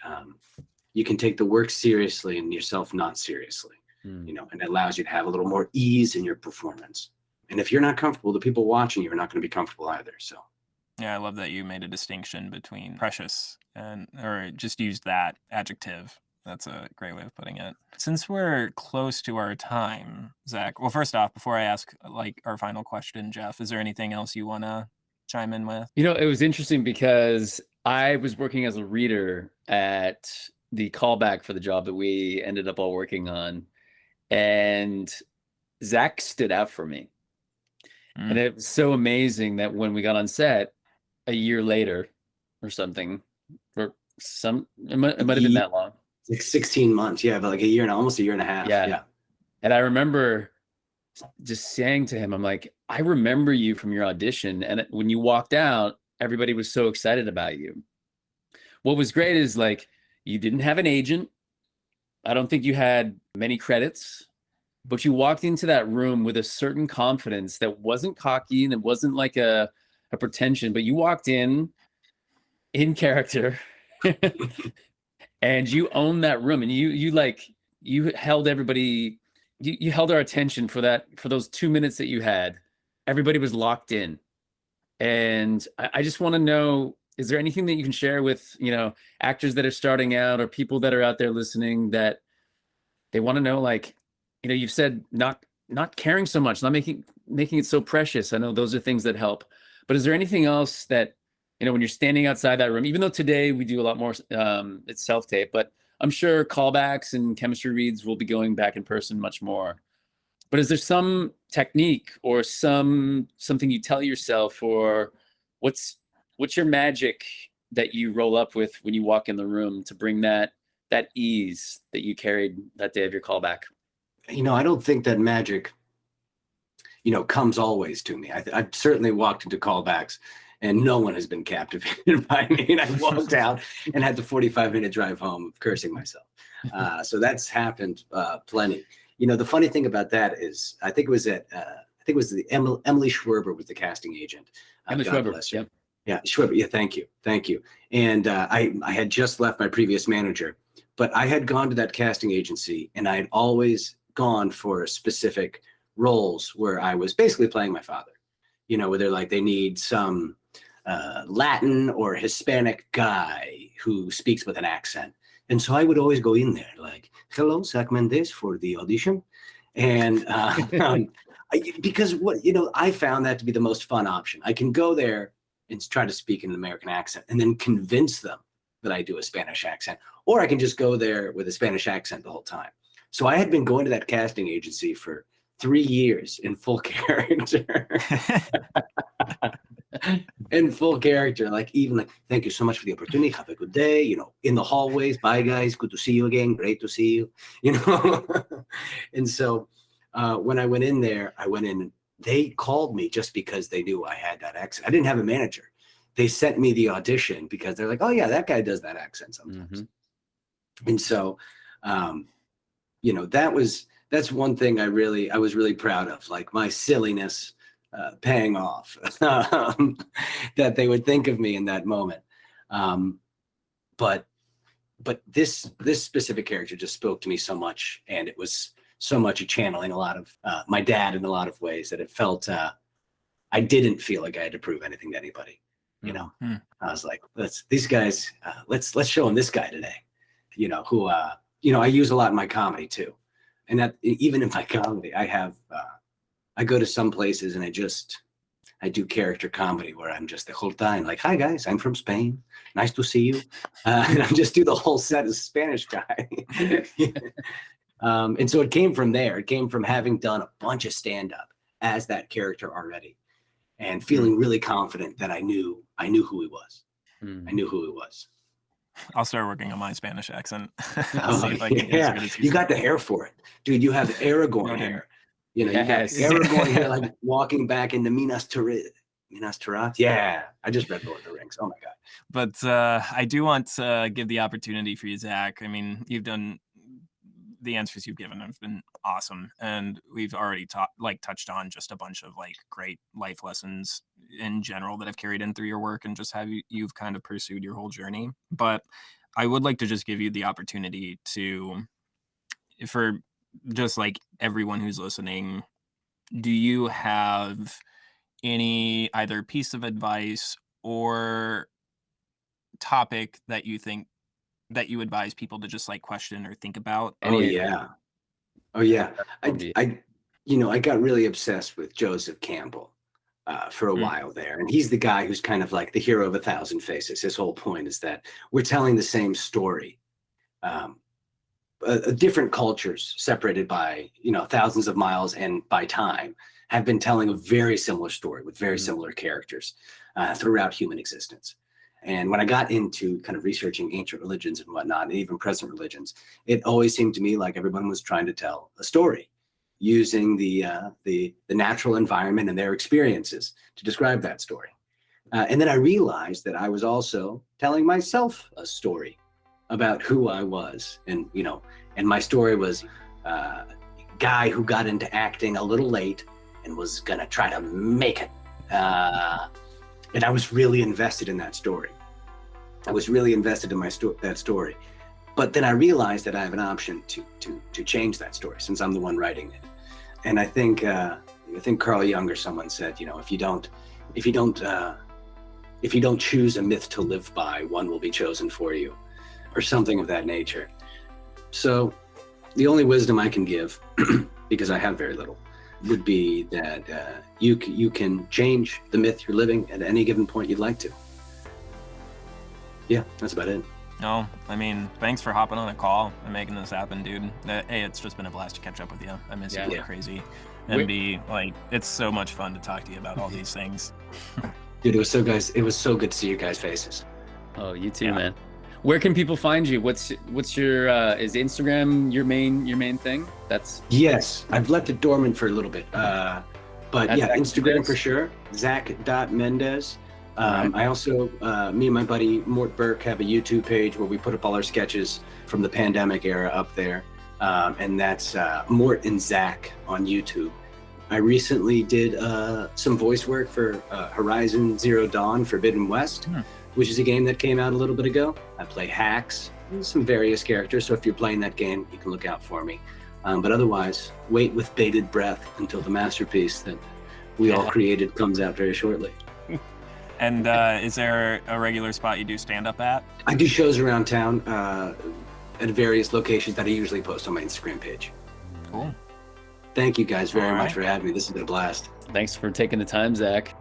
You can take the work seriously and yourself not seriously, you know, and it allows you to have a little more ease in your performance. And if you're not comfortable, the people watching you are not going to be comfortable either. So. Yeah, I love that you made a distinction between precious or just used that adjective. That's a great way of putting it. Since we're close to our time, Zach, well, first off, before I ask like our final question, Jeff, is there anything else you want to chime in with? You know, it was interesting because I was working as a reader at the callback for the job that we ended up all working on. And Zach stood out for me. And it was so amazing that when we got on set a year later or something, it might have been that long. Like 16 months. Yeah, but like almost a year and a half. Yeah. And I remember just saying to him, I'm like, I remember you from your audition. And when you walked out, everybody was so excited about you. What was great is like, you didn't have an agent. I don't think you had many credits, but you walked into that room with a certain confidence that wasn't cocky and it wasn't like a pretension, but you walked in character and you owned that room, and you held everybody, you held our attention for those 2 minutes that you had. Everybody was locked in. And I just want to know, is there anything that you can share with, you know, actors that are starting out or people that are out there listening that they want to know, like, you know, you've said not caring so much, not making it so precious. I know those are things that help. But is there anything else that, you know, when you're standing outside that room, even though today we do a lot more, it's self-tape, but I'm sure callbacks and chemistry reads will be going back in person much more. But is there some technique or something you tell yourself, or what's your magic that you roll up with when you walk in the room to bring that ease that you carried that day of your callback? You know, I don't think that magic, you know, comes always to me. I've certainly walked into callbacks and no one has been captivated by me. And I walked out and had the 45-minute drive home cursing myself. So that's happened plenty. You know, the funny thing about that is, I think it was Emily Schwerber was the casting agent. Emily Schwerber, yep. Yeah, Schwerber. Yeah, thank you. And I had just left my previous manager, but I had gone to that casting agency and I had always gone for specific roles where I was basically playing my father. You know, where they're like, they need some Latin or Hispanic guy who speaks with an accent. And so I would always go in there like, hello, Zach Mendez for the audition. And because I found that to be the most fun option. I can go there and try to speak in an American accent and then convince them that I do a Spanish accent, or I can just go there with a Spanish accent the whole time. So I had been going to that casting agency for 3 years in full character. In full character, like even like, thank you so much for the opportunity. Have a good day. You know, in the hallways, bye guys, good to see you again. Great to see you. You know, and so when I went in there, they called me just because they knew I had that accent. I didn't have a manager. They sent me the audition because they're like, oh yeah, that guy does that accent sometimes. Mm-hmm. And so, you know, that's one thing I was really proud of, like my silliness paying off, that they would think of me in that moment. But but this specific character just spoke to me so much, and it was so much a channeling a lot of my dad in a lot of ways that it felt I didn't feel like I had to prove anything to anybody. You know, I was like, let's show him this guy today. You know, who I use a lot in my comedy too, and that even in my comedy, I have I go to some places and I do character comedy where I'm just the whole time like, hi guys, I'm from Spain. Nice to see you. And I just do the whole set as Spanish guy. And so it came from there. It came from having done a bunch of stand-up as that character already and feeling really confident that I knew who he was. I knew who he was. I'll start working on my Spanish accent. See if I can Yeah, you got the hair for it. Dude, you have Aragorn hair. You know, Yes. you got Aragorn here, like walking back into Minas Tirith. Yeah, I just read Lord of the Rings. Oh my God. But I do want to give the opportunity for you, Zach. I mean, the answers you've given have been awesome, and we've already touched on just a bunch of like great life lessons in general that have carried in through your work and just you've kind of pursued your whole journey. But I would like to just give you the opportunity for just like everyone who's listening, do you have any either piece of advice or topic that you think that you advise people to just like question or think about? Oh yeah. I got really obsessed with Joseph Campbell for a while there, and he's the guy who's kind of like the hero of 1,000 faces. His whole point is that we're telling the same story. Different cultures separated by thousands of miles and by time have been telling a very similar story with very similar characters throughout human existence. And when I got into kind of researching ancient religions and whatnot, and even present religions, it always seemed to me like everyone was trying to tell a story using the natural environment and their experiences to describe that story. And then I realized that I was also telling myself a story about who I was. And my story was a guy who got into acting a little late and was gonna try to make it. And I was really invested in that story. I was really invested in that story. But then I realized that I have an option to change that story since I'm the one writing it. And I think Carl Jung or someone said, if you don't choose a myth to live by, one will be chosen for you, or something of that nature. So the only wisdom I can give, because I have very little, would be that you can change the myth you're living at any given point you'd like to. Yeah, that's about it. No, I mean, thanks for hopping on a call and making this happen, dude. A, it's just been a blast to catch up with you. I miss you like crazy. And B, like, it's so much fun to talk to you about all these things. Dude, it was so good to see your guys' faces. Oh, you too, man. Where can people find you? What's your is Instagram your main thing? Yes, I've left it dormant for a little bit. But yeah, Instagram for sure. Zach.Mendez. I also, me and my buddy Mort Burke have a YouTube page where we put up all our sketches from the pandemic era up there. And that's Mort and Zach on YouTube. I recently did some voice work for Horizon Zero Dawn Forbidden West, which is a game that came out a little bit ago. I play hacks, some various characters. So if you're playing that game, you can look out for me. But otherwise, wait with bated breath until the masterpiece that we all created comes out very shortly. And is there a regular spot you do stand up at? I do shows around town at various locations that I usually post on my Instagram page. Cool. Thank you guys very much for having me. This has been a blast. Thanks for taking the time, Zach.